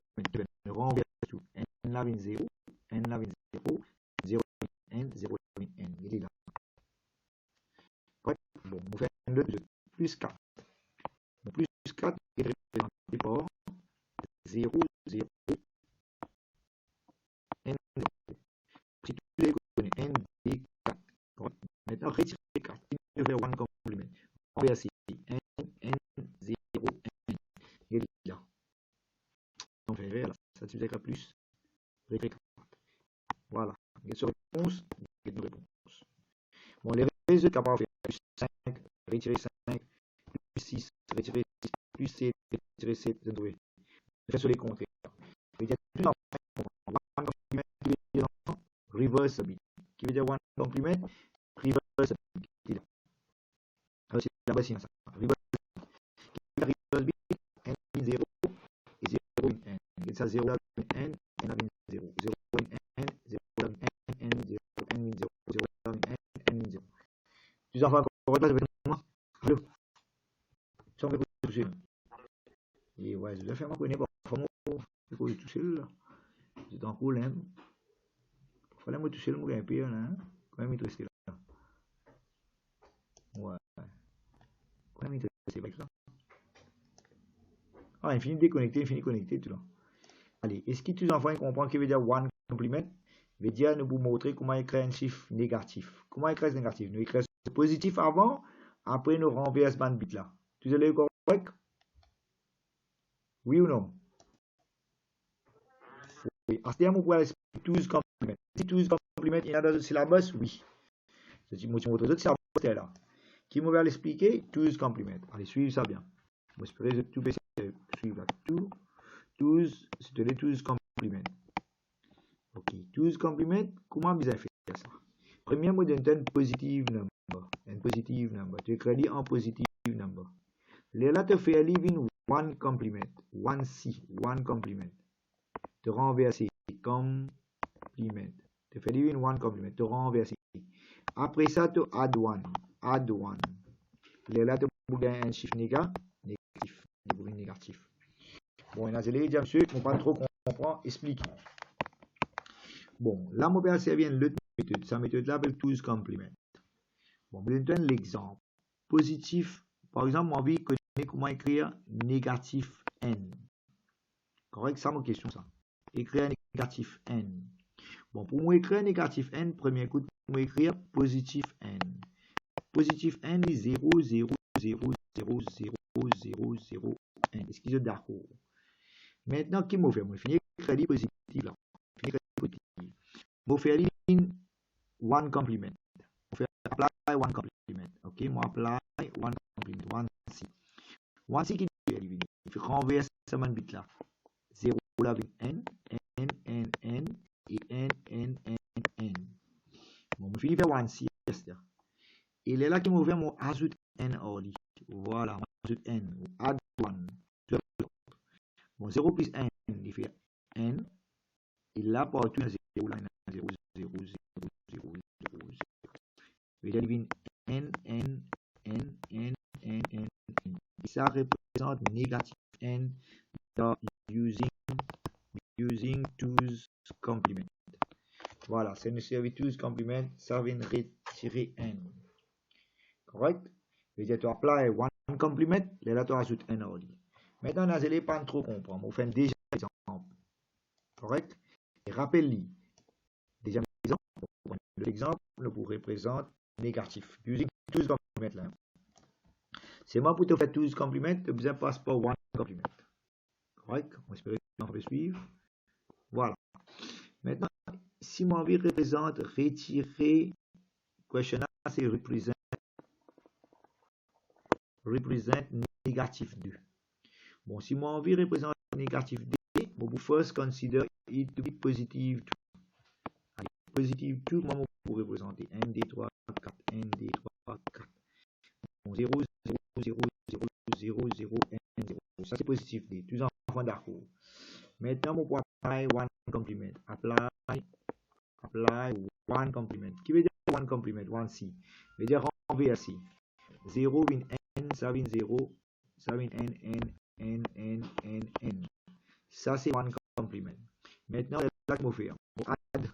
S1: renverse tout. n là vient 0, n là vient 0, 0 n, 0 n. Il est là. Ouais. Bon, on fait un 2, plus 4. Bon, plus 4 est représenté par 0, 0, n, 0. Si tu les connais, n, d, 4. Maintenant, retirer 4. Il peut faire one complement. Renverser n, n, 0, n. Il est là. On fait vert là. Ça tu verras plus. Retirer 4. Voilà. Question réponse. Réponse. Bon, les résultats qu'on va faire. Plus 5, retirer 5, plus 6, retirer 6, plus 7, retirer 7, vous trouvez. Faites sur les comptes. Il y a tout one complement qui veut dire reverse bit. Qui veut dire one complement, reverse bit. Alors c'est la base, ça. Reverse bit, n 0 et 0 n. Et ça 0 là, n, n là, 0. 0 n, 0 là, n, 0, n, 0, 0 là, n, 0. Tu en fais encore pas, allô? Tu en fais tout seul. Et ouais, je vais faire ma connaissance. Il faut toucher là. C'est un problème. Il fallait me toucher le mot un peu là. Quand même, il touche là. Ouais. Quand même, il touche avec ça. Ah, infini déconnecté, infini connecté, tout là. Allez, est-ce que tu enfants comprennent ce que veut dire one complement? Veut dire nous vous montrer comment écrire un chiffre négatif. Comment écrire ce négatif? Nous écrivons positif avant, après nous renversons ce bit là. Tu es correct? Oui ou non? Oui. À ce terme, on pourrait expliquer 12 compliments. Si 12 compliments, il y en a dans le syllabus, oui. Je dis, moi, tu montres ça là. Qui m'a l'expliquer? 12 compliments. Allez, suivez ça bien. Moi, j'espère que tout suivre là. 12, c'est les 12 compliments. Ok, 12 compliments, comment vous avez fait ça? Premièrement, vous avez un positive number. Un positive number. Tu écris en positive number. Là, tu fais living one complement. One C, one complement. Tu renverses complement. Tu fais living one complement. Tu renverses. Après ça, tu add one. Add one. Là, tu gagnes un chiffre négatif. Bon, là, je l'ai dit, monsieur, on ne pas trop comprendre, explique. Bon, là, mon père servir une autre méthode. Cette méthode-là s'appelle 12 complement. Bon, je donne l'exemple. Positif, par exemple, moi, je connais comment écrire négatif n. Correct, ça, ma question, ça. Écrire négatif n. Bon, pour moi écrire négatif n, premier coup, pour moi écrire positif n. Positif n est 0, 0, 0, 0, 0, 0, 0, n. Est-ce que vous êtes d'accord? Maintenant, qui m'a fait? Moi, je finis écrire positif là. Moi faire one complement. Moi faire apply one complement. OK, moi apply one complement. One C. One C qui dit il fait renverser ce man bit là. 0 là avec n et n. Bon, je finis par one C. Il est là qui m'a ouvert mon ajout n ordi. Voilà, ajout n. Add one. Bon, 0 plus n, il fait n. Et là, partout, 0, là, 0, 0, 0, 0, 0, 0. Il devient n. Et ça représente négatif n using two's complement. Voilà, c'est une série two's complement, ça vient retirer n. Correct? C'est-à-dire, tu apply one complement, là, tu ajoutes n ordi. Maintenant, vous n'allez pas trop comprendre. On fait déjà l'exemple. Correct? Et rappelez-le. Déjà, l'exemple pour représente négatif. Using two's complement là. C'est moi pour te faire two's complement, tu ne passes pas one complement. Correct? On espère que on peut suivre. Voilà. Maintenant, si mon envie représente retirer, question A, c'est represent négatif 2. Bon, si mon envie représente négatif D, bon, vous first consider it to be positive 2. Allez, positive 2, moi, je peux représenter ND3, 4, ND3, 4. Bon, 0, 0, 0, 0, 0, 0, N0. Ça, c'est positif D. Tous enfants d'accord. Maintenant, on peut apply one complement. Apply one complement. Qui veut dire one complement? One C. Veut dire renverser. 0 vient N, ça vient 0, ça vient N. Ça, c'est one complement. Maintenant, là, qu'on fait. Add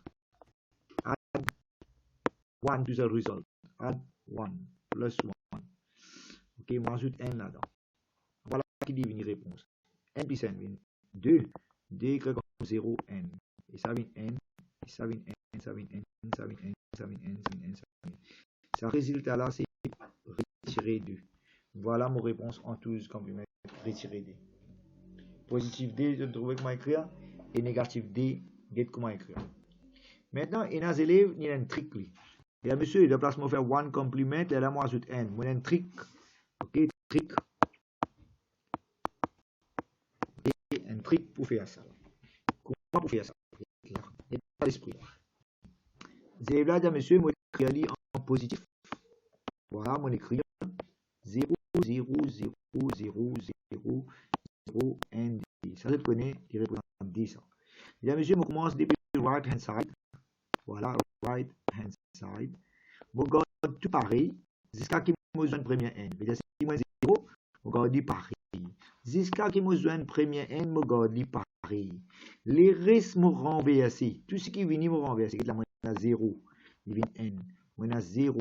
S1: one to the result. Add 1 plus 1. OK, moi, ajoute N là-dedans. Voilà qui dit une réponse. N plus N vient 2. 2 écrit comme 0, N. Et ça vient N. Et ça vient N. Ça vient N. Ça vient N. Ça vient N. Ça vient N. Ça vient N. Ce résultat-là, c'est retirer 2. Voilà mon réponse en tous compléments. Retirer D. Positif D, je trouve comment écrire. Et négatif D, get comment écrire. Maintenant, il y a des élèves, il y a un trick. Il y a monsieur, il doit place faire one complement, et là, moi, ajoute N. Moi, il y a un trick. OK, trick. Et un trick pour faire ça. Comment pour faire ça? Il n'y a pas d'esprit. Les élèves là, il y a monsieur, moi, écrit en positif. Voilà, mon écrit 0, 0, 0, 0, 0, 0, N, D. Ça, je connais, il représente D, ça. Il y a monsieur, on commence depuis right hand side. Voilà, right hand side. On garde tout pareil. Jusqu'à qui me joint première N. C'est-à-dire, si moi 0, on garde pareil. Jusqu'à qui me joint première N, on garde pareil. Les restes me renversés. Tout ce qui vient me renverser. Là, moi, on a 0, il vient N. Moi, on a 0,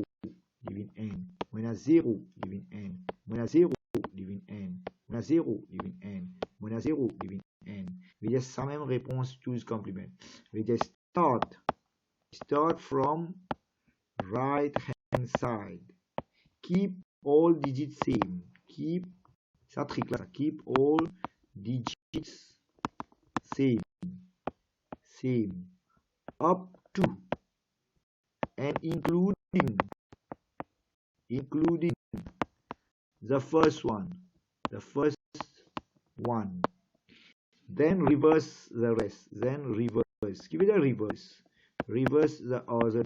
S1: il vient N. Moi, on a 0, il vient N. Moi, on a 0, il vient N. Moi, on a 0, il vient N. Moi, on a 0, il vient N. C'est-à-dire, sa même réponse, choose complement. C'est-à-dire, start from right hand side. Keep all digits same. Keep ça trick là. Keep all digits same. Up to and including the first one. Then reverse the rest. Qui veut dire reverse? Reverse the other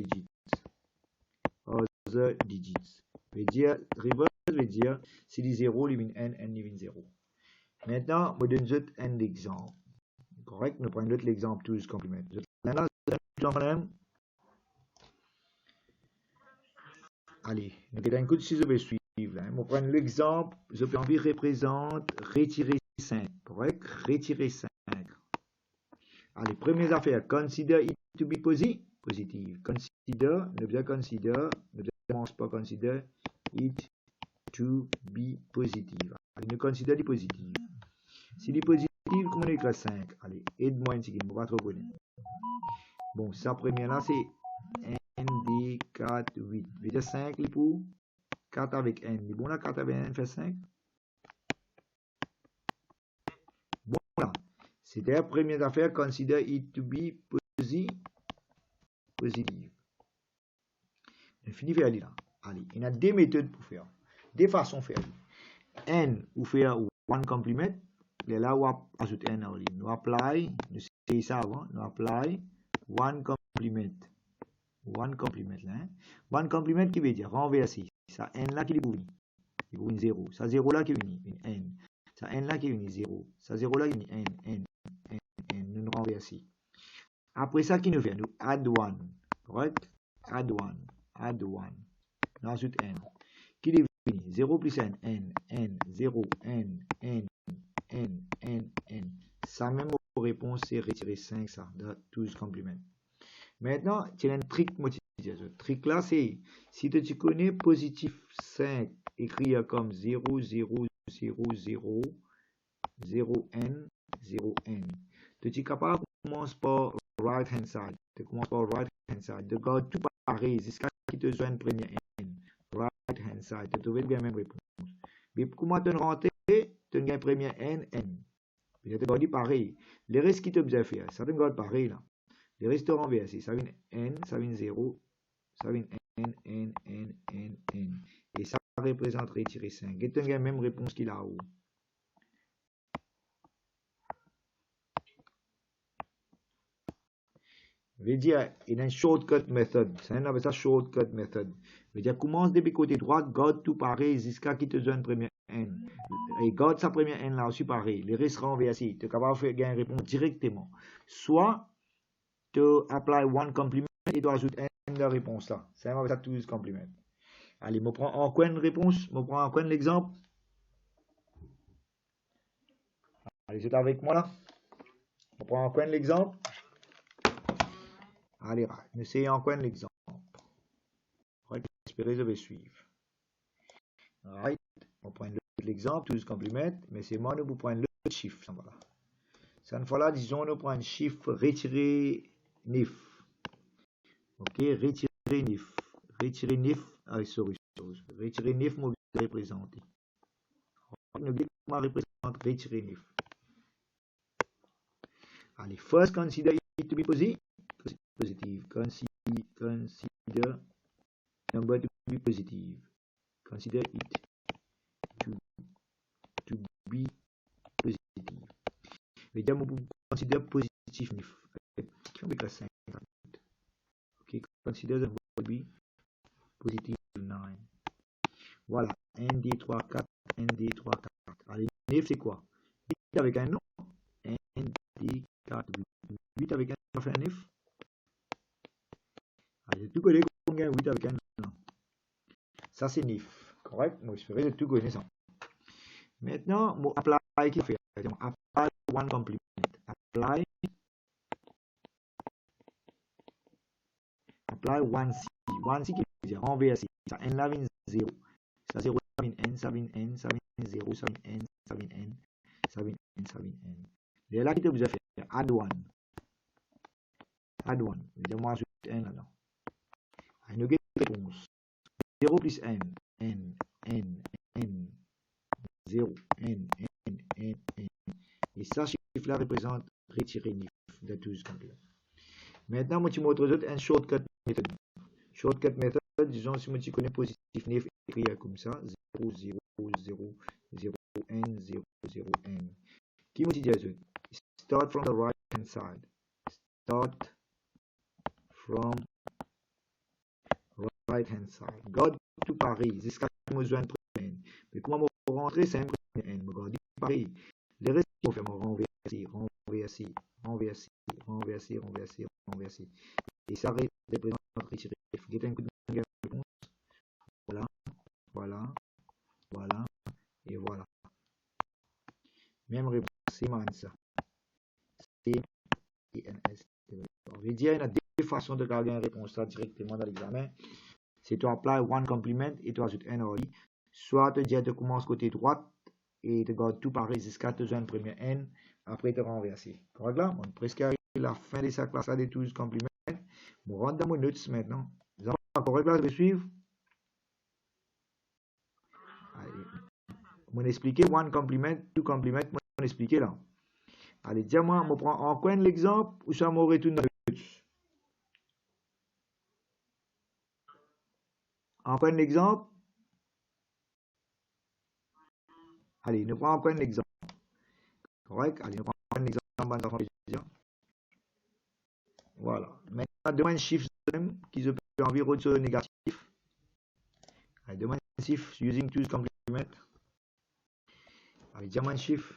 S1: digits. Veut dire, reverse veut dire, si les 0, il vient n, il vient 0. Maintenant, je donne un exemple. Correct? Nous prenons l'exemple tous complément. Maintenant, allez, nous avons un coup de si je vais suivre. Je prends l'exemple, je peux envie représente retirer 5. Correct? Retirer 5. Allez, première affaire, consider it to be positive. Consider, ne bien consider, ne commence pas consider it to be positive. Allez, ne consider it positive. Si il est positif, comment on écrit 5? Allez, aide-moi une seconde, on va trop connaître. Bon, sa première là, c'est ND 4, 8. Veut dire 5 pour 4 avec N. Bon, là, 4 avec N fait 5. Bon, là, c'était la première affaire, consider it to be positive. On finit faire là. Allez, il y a deux méthodes pour faire. Deux façons de faire. N, ou faire one complement. Là, on ajoute N en ligne. Nous apply, nous c'est ça avant. Nous apply one complement. One complement là. One complement qui veut dire renverser. Ça N là qui est pour venir. Il pour une 0. Ça 0 là qui est venu. Une N. Ça N là qui est venu 0. Ça 0 là qui est venu N. Nous renverser. Après ça, qui nous fait? Nous add one. Correct? Add one. Add one. Nous ajoute N. Qui est venu? 0 plus N. N. 0. N. Ça même réponse, c'est retirer 5, ça, de 12 compliments. Maintenant, tu as un trick motivé. Le trick là, c'est, si tu connais positif 5, écrit comme 0, 0, 0, 0, 0, N, 0, N. Tu es capable de commencer par right hand side. Tu commences par right hand side. De garder tout pareil, jusqu'à ce que tu te une première N. Right hand side. Tu trouves bien la même réponse. Mais comment tu rentres, tu as une première N. Tu te gardes pareil. Les restes qui te besoin faire, ça te garde pareil là. Les restes renversés, ça vient N, ça vient 0, ça vient N. Et ça représente retirer 5. Et tu as la même réponse qu'il a où. Veut dire, il y a une shortcut method. Ça appelle ça shortcut method. Veut dire, commence depuis côté droit, garde tout pareil jusqu'à qui te donne première N. Et garde sa première N là aussi pareil. Les restes renversés. Tu es capable de faire une réponse directement. Soit, tu apply one complement et tu ajoutes N de réponse là. Ça appelle ça 12 compliments. Allez, je prends encore une réponse. Je prends encore l'exemple. Allez, c'est avec moi là. Je prends encore l'exemple. Allez, essayez encore l'exemple. J'espère que je vais suivre. Right. On prend l'exemple, 12 compliments, mais c'est moi, nous prenons le chiffre. Voilà. Cette fois-là, disons, nous prenons un chiffre retiré 9. Ok, retirer 9. Retirer 9, sorry. Retirer 9, moi, je vais représenter. Nous devons représenter retirer 9. Allez, first, consider it to be positive. Consider number to be positive. Consider it to be positive. Vediamo un consider positive 9. Avec la 5. Ok, consider the number to be positive 9. Voilà, 1, 2, 3, 4, 1, 2, 3, 4. Allez, 9 c'est quoi? 8 avec un nom. 1, 2, 4, 8 avec un nom, ça fait un 9. Allez, tout connaît combien 8 avec un nom. Ça c'est 9. Correct? Moi, je ferai tout connaître ça. Maintenant, mon apply qui fait. Apply one complement. Apply one C. One C qui veut dire renverser. Ça N là vient 0. Ça 0 ça vient N, ça vient N, ça vient 0, ça vient N, ça vient N, ça vient N, ça vient N. Et là, qui te vous a fait add one. Add one. Moi, ajoute N là-dedans. Nous avons une réponse. 0 plus N. 0, N. Et ça, chiffre-là représente retirer 9 de 12 compliments. Maintenant, moi, tu montres un shortcut method. Shortcut method, disons, si moi, tu connais positif 9, écrit comme ça, 0, 0, 0, 0, N, 0, 0, N. Qui moi, tu dis start from the right hand side. Start from right hand side. Garde tout pareil, jusqu'à ce que je joigne premier N. Mais comment je rentrer, c'est un premier N. Je garde pareil. Les restes, on fait renverser. Et ça représente retirer. Il faut qu'il y ait un coup de réponse. Voilà. Et voilà. Même réponse, c'est ça. C-I-N-S. On veut dire, il y a deux façons de garder une réponse là directement dans l'examen. C'est tu apply one complement et tu ajoutes un OI. Soit tu dis, tu commences côté droite et tu gardes tout pareil jusqu'à te joindre premier N. Après, tu renverser. Correct là? On est presque arrivé à la fin de sa classe là des 12 compliments. On rentre dans mon notes maintenant. Vous avez encore là de suivre? On expliquer one complement, two complement, on expliquer là. Allez, dis-moi, on prend en coin l'exemple ou ça me retourne dans le notes? Encore un exemple. Allez, nous prenons encore un exemple. Correct? Allez, nous prenons un exemple. Voilà. Maintenant, demande shift qui se peut environ sur le négatif. Allez, demande shift using two's complement. Allez, demande shift.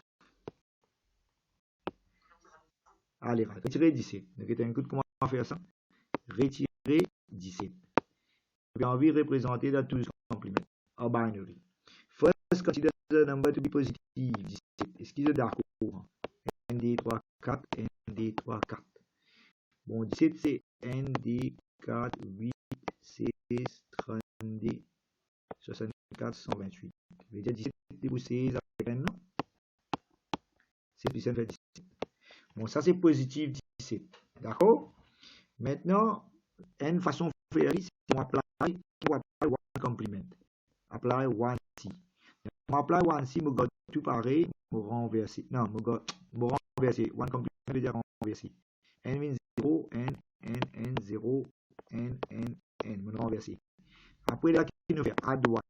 S1: Allez, retirer 17. Donc, un coup de comment faire ça? Retirer 17. J'ai envie de représenter the two's complement, or binary. First, consider the number to be positive 17. Est-ce qu'ils sont d'accord? ND 3, 4, ND 3, 4. Bon, 17, c'est ND 4, 8, 16, 32, 64, 128. Je vais dire 17 pour 16 avec un non? C'est plus simple, 17. Bon, ça c'est positif 17. D'accord? Maintenant, une façon de faire, c'est qu'on apply one complement. Apply one C. On apply one C, je vais tout pareil, je vais renverser. Non, je vais renverser. One complement veut dire renverser. N means 0, N, 0, N, je vais renverser. Après, là, qui nous fait add one.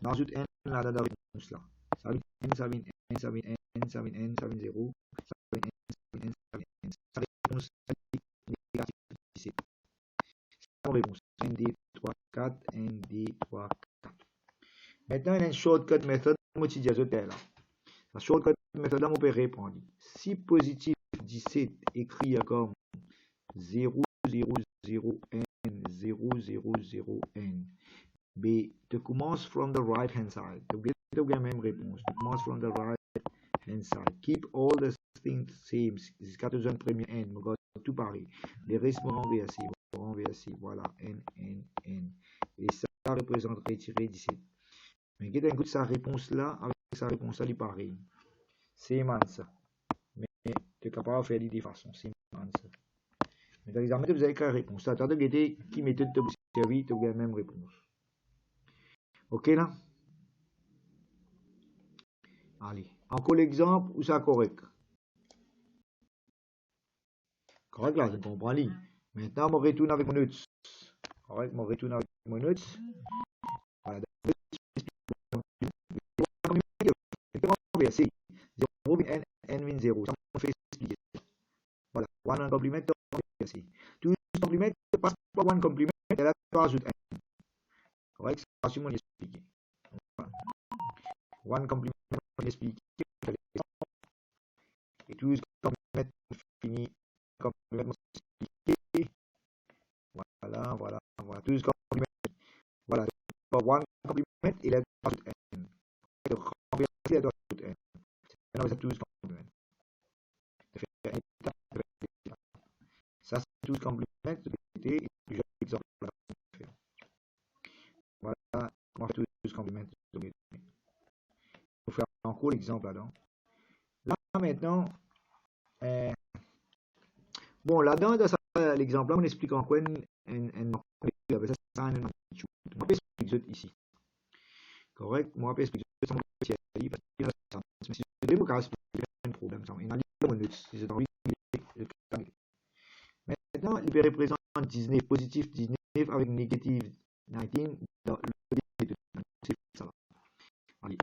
S1: Dans une N, là, dans la réponse là. Ça veut N, ça veut N, ça veut N, ça veut N, ça veut 0, ça veut N, ça veut N, ça veut N. Ça réponse négative 17. C'est la réponse. ND 3, 4, ND 3, 4. Maintenant, il y a une shortcut méthode. Moi, je dis là. La shortcut méthode, là, on peut répondre. Si positif 17 écrit comme 0, 0, 0, N, 0, 0, 0, N. B, tu commences from the right hand side. Tu as la même réponse. Tu commences from the right hand side. Keep all the things same. Jusqu'à tu as un premier N. Tout pareil. Les restes vont renverser. Voilà. N, N, N. Et ça représente retirer 17. Mais qu'est-ce que sa réponse là, avec sa réponse là, il est pareil. C'est man ça. Mais tu es capable de faire de façon. C'est man ça. Mais dans l'examen, vous avez quelle réponse? Attendez, qui méthode tu as servi, tu as la même réponse. Ok là? Allez, encore l'exemple où c'est correct. Correct là, je comprends li. Maintenant, je retourne avec mon notes. Correct, je retourne avec mon notes. Voilà. Verset 0 n, n 0. Ça me fait expliquer. Voilà, one complement, verset. Tout complement, passe par one complement, et là, tu ajoutes n. Correct, ça va sûrement expliquer. One complement, expliquer. Et tout complement, fini. Complement, expliquer. Voilà. Tout complement. Voilà, one complement, il est ajoute n. Et renverser, il doit ajouter n. Maintenant, c'est tout complement. Ça, c'est tout complement. Et puis, exemple là. Voilà, comment faire tout ce complément. Il faut faire encore l'exemple là-dedans. Là, maintenant, bon, là-dedans, dans l'exemple là, on explique en quoi ça, on peut expliquer ici. Correct? Moi, je peux expliquer ça, mais si je vais vous expliquer un problème, il y a un minute, si j'ai envie de maintenant, il peut représenter 19, positif 19 avec négatif 19 dans le début de c'est ça. Allez,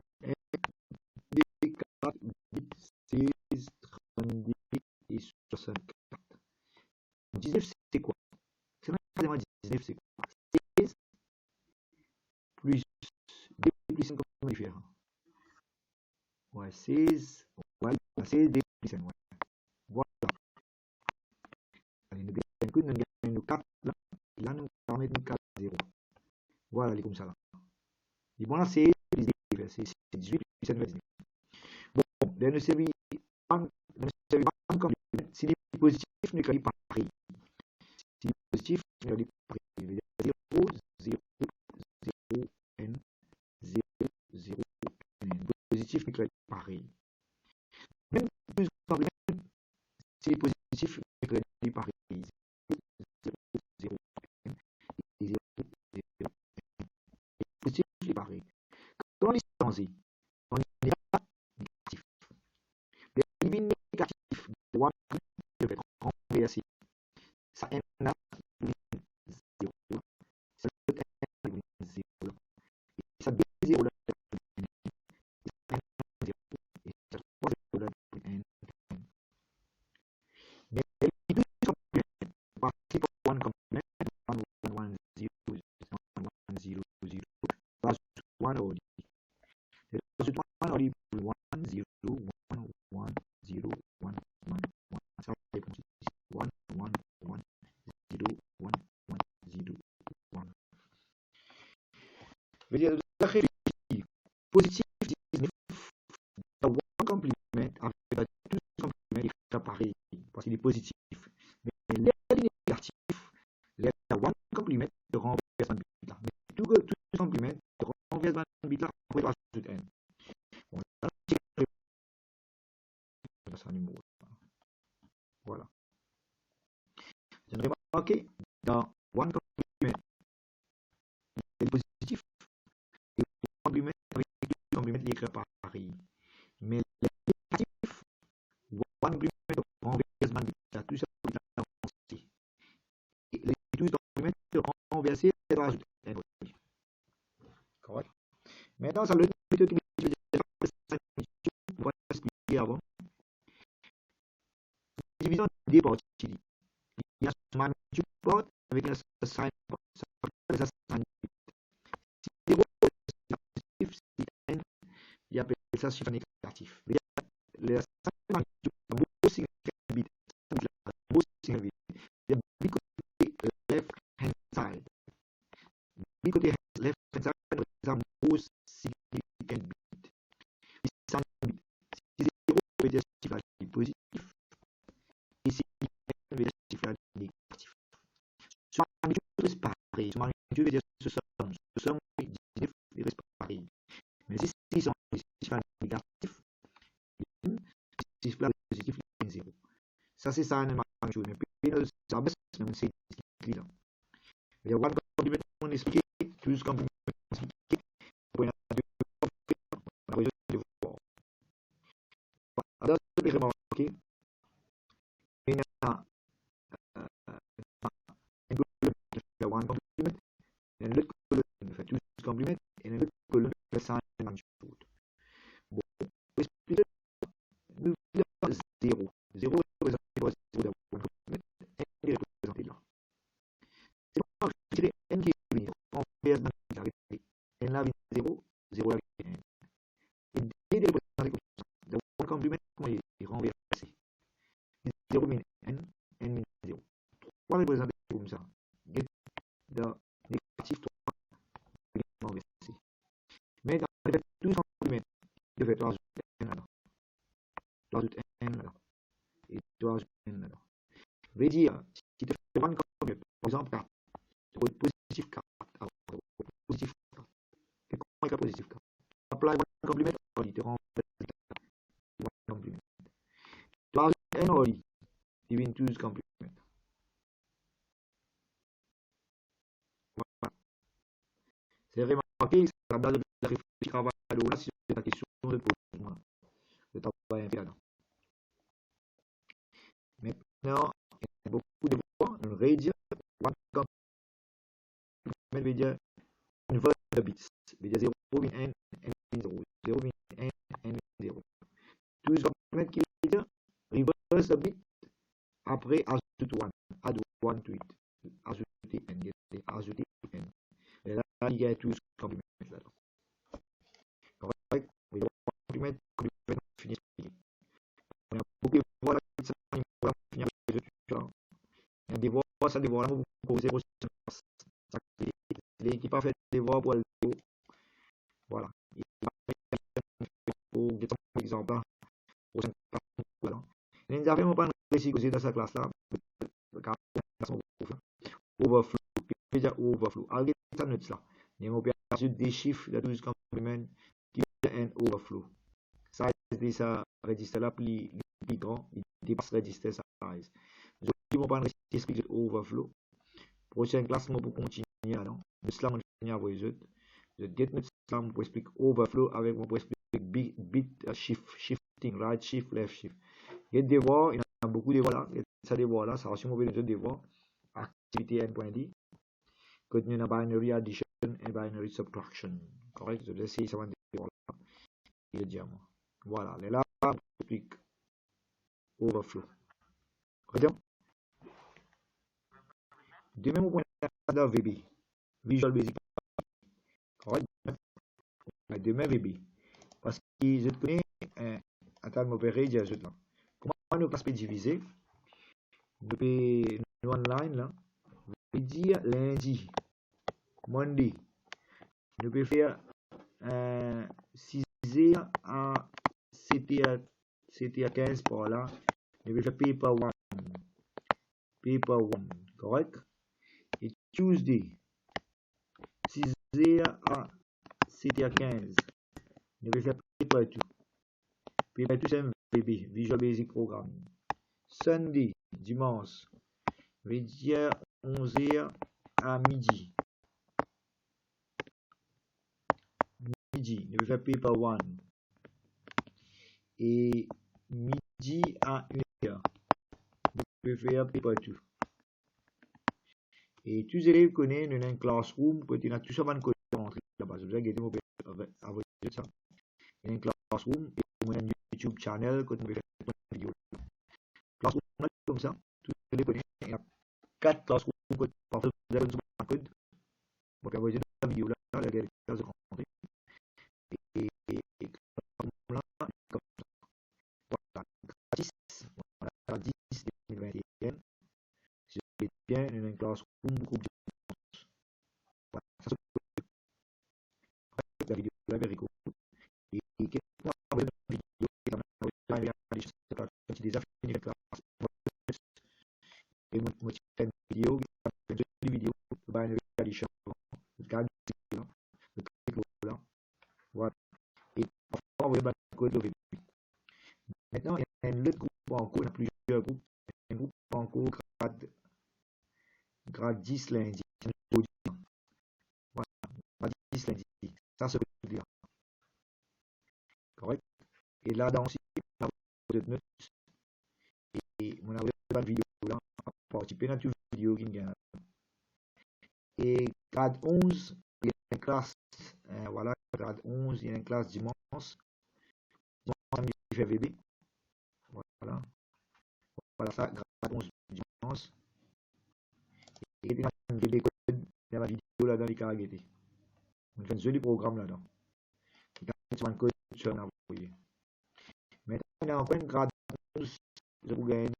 S1: 4, 8, 16, 32 et 64. 19, c'est quoi? C'est vraiment 19, c'est quoi? 16 plus 2 plus 5, comment faire? Ouais, 16, ouais, 16, 2 plus 5, ouais. Voilà. Allez, nous gagnons 4 là, et là, nous allons mettre 4, 0. Voilà, il est comme ça là. Et bon, là, c'est 18 plus 7, 19. Bon, là, nous servit comme si les positifs ne calent pas pareil. Si les positifs ne calent pas pareil. 0, 0, 0, n, 0, 0, n. Positif ne calent pas pareil. Même plus complément, si les positifs ne calent pas pareil. 0, 0, n, et 0, 0, n. Les positifs ne pareil. Quand on est changé, on est négatif. Les limites négatives de 1 peuvent être renversées. Ça n a 0. Ça peut être passer par one complement, 1, 1, 1, 0, 1, 1, 0, 0, plus 1 already. Plus 1 already, 1, 0, 1, 1, 0, 1, 1, 1. Ça va répondre ici. 1, 1, 1, 0, 1, 1, 0, 1. Je veux dire, positif 19, one complement avec deux compléments, il fait pareil, parce qu'il est positif. Mais l'air négatif, l'air one complement de renverse un bit là. Mais tout complement de renverse un bit là, on peut rajouter n. Bon, là, c'est un numéro. Voilà. Vous avez remarqué, dans one complement, il est positif, et one complement avec deux compléments, il est pareil. Mais l'air négatif, one complement de renverse un bit là, tout ça, il est avancé. Et les deux compléments de renverser, c'est de rajouter n. Correct. Maintenant, ça le méthode que je vais on va expliquer avant. Division des parties. Il y a un magnitude part avec un sign part. Ça s'appelle sign bit. Si 0 est positif, si n, il appelle ça chiffre négatif. Le sign magnitude, un beau signe bit. Un beau signe bit. Il y a bit côté left hand side. Bit côté left hand side, c'est un beau significant bit. Sign bit. Si 0 veut dire chiffre positif. Et si n veut dire chiffre négatif. Sur magnitude reste pareil. Sur magnitude veut dire ce somme il reste pareil. Mais si c'est chiffre négatif, chiffre positif, il est 0. Ça, c'est ça, une magnitude. Mais puis, ça baisse, même c'est écrit là. Il y a one complément, on expliqué, plus complément, on expliqué. On a deux compléments, on a besoin de voir. Alors, vous pouvez remarquer, il y a une colonne qui fait one complément, et une autre colonne qui fait two complément, et une autre colonne qui fait sign magnitude. Bon, pour expliquer, nous avons 0. 0 est représenté par 0 d'un complément, n est représenté là. C'est pourquoi je dirais n qui est venu, on fait n là vient 0, 0 là vient n. Et d est représenté comme ça. Le complément, comment il est renversé. 0 vient n, n vient 0. 3 est représenté comme ça. Get de négatif 3 vient renversé. Mais dans le fait tous compléments, il fait rajouter n là. Rajoute n là. Et tu rajoutes n là. Je vais dire, si tu fais un complément, par exemple 4, tu trouves positif 4. Alors, positif 4. Et comment est positif 4? Apply one complement, tu te rends one complement. Tu rajoutes n already, tu viens tous complement. Voilà. C'est remarqué, c'est la base de la réflexion travail là, si c'est ta question de position de travail inférieur. Maintenant, il y a beaucoup de fois, on va dire one complement veut dire une valeur de bits. Veut dire 0, n, n, 0. 0, n, n, 0. Tout ce complément qui veut dire reverse the bit, après ajoute 1. Add 1 to it. Ajouter n. Ajouter n. Et là, il y a tout ce complément là. Correct? Oui, complément fini. On a beaucoup de fois là, ça va finir avec le il y a des voix, ça des voix là, vous posez vos l'équipe a fait des voix pour le voilà. Pour exemple, pour 5 voilà. Et nous avons pas réussi dans cette classe là. Overflow, déjà overflow. Avec ça note là. Nous avons perçu des chiffres de 12 compléments qui est un overflow. Ça c'est ça registre là plus grand, il dépasse registre size. Je vais pas expliquer overflow. Prochaine classe moi pour continuer alors. De cela on finit avec les autres. Je get notre slam pour expliquer overflow avec moi pour expliquer bit shifting, right shift, left shift. Il y a des devoirs, il y a beaucoup de devoirs là. Ça devoir là, ça va sûrement les autres devoirs. Activité n.d. Contenu de binary addition et binary subtraction. Correct? Je vais essayer ça va devoir là. Il le diamant. Voilà, là, on explique overflow. Regarde. Demain, on prend dans VB, Visual Basic. Correct? Demain, VB. Parce que je connais, attends, m'opérer, je là. Comment nous pas diviser? Nous online, là. Je dire lundi, Monday. Nous pouvons faire 6h à 7h 15 par là. Nous pouvons faire paper one, correct? Et Tuesday, 6h à 7h 15. Nous pouvons faire paper 2. Paper 2 c'est un VB, Visual Basic Programming. Sunday, dimanche, je vais dire 11h à midi. Nous pouvons faire paper 1. Et midi à 1h, nous pouvons faire paper 2. Et tous les élèves connaissent une classroom, quand il y a tout ça, man code rentrer là-bas. Je vous ai dit, avec ça. Il y a une classroom et mon YouTube channel, quand on fait une vidéo. Classroom, comme ça, tous les élèves connaissent. Il y a 4 classrooms, quand parfois vous avez un code. Donc, vous avez la vidéo là, la guerre de rentrer. Et comme là, comme ça. Voilà, gratis. Voilà, 10 2021. Si vous êtes bien, il y a une classroom, groupe de la vidéo là, very cool. Et quelquefois, on va une vidéo qui est quand il déjà fini la classe. Et moi, je fais une vidéo qui est une vidéo qui va une réalisation. Le cadre, le clip là. Voilà. Et parfois, on va mettre un code au début. Maintenant, il y a un autre groupe en cours, il y a plusieurs groupes. Un groupe en cours grade 10 lundi. Voilà, grade 10 lundi. Ça, c'est le dire. Correct? Et là, dans aussi, vous êtes notes. Et on a une vidéo là, à participer à une vidéo qui gagne. Et grade 11, il y a une classe, voilà, grade 11, il y a une classe dimanche. Dimanche, il fait VB. Voilà. Voilà ça, grade 11 dimanche. Et il y a une VB code dans la vidéo là dans les caractères. On fait un joli programme là-dedans. Il y a un code sur la envoyé. Maintenant, il y a encore une grade 11, je vous gagne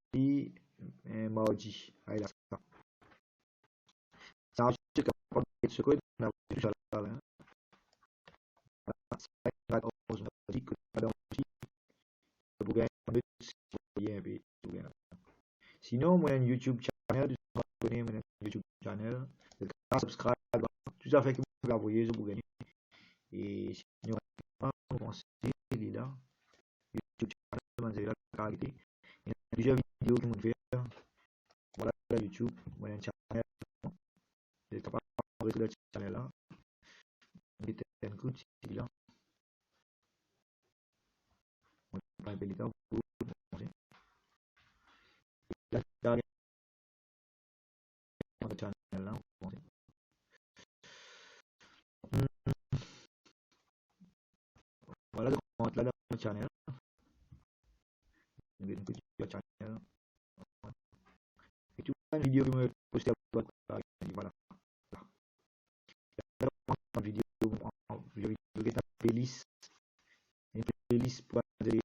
S1: mardi. Ah, là, ça. Ça ajoute que ce code, on a vu ça là. Ça grade 11, on a dit que vous gagnez un peu. Sinon, moi, un YouTube channel, vous abonnez à mon YouTube channel, subscribe, tout ça fait que vous pouvez envoyer, vous gagnez. Et sinon, vous pensez, il est là, YouTube channel, c'est la qualité. Il y a plusieurs vidéos qui m'ont fait. Voilà, YouTube, mon channel, je suis capable de retrouver le channel là. Il est un coup de là. On va appeler ça pour commencer. La channel là, on va commencer. Voilà, donc on rentre là dans le channel. Une petite channel. Et tu vois une vidéo que je me poste à votre page. Voilà. Une vidéo qui est une playlist pour des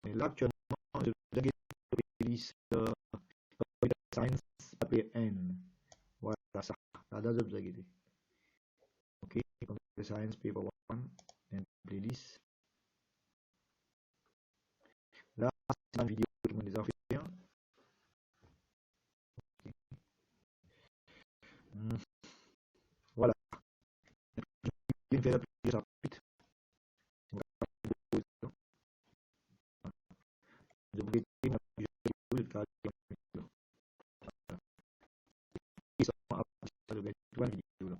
S1: mais là, actuellement, je vais une playlist Science APN. Voilà ça. Là, je vais regarder. Ok, Computer Science Paper 1, une playlist. Là, c'est une vidéo que je me déjà fait. Voilà. Je vais faire la playlist rapide. Je vais faire ma vidéo.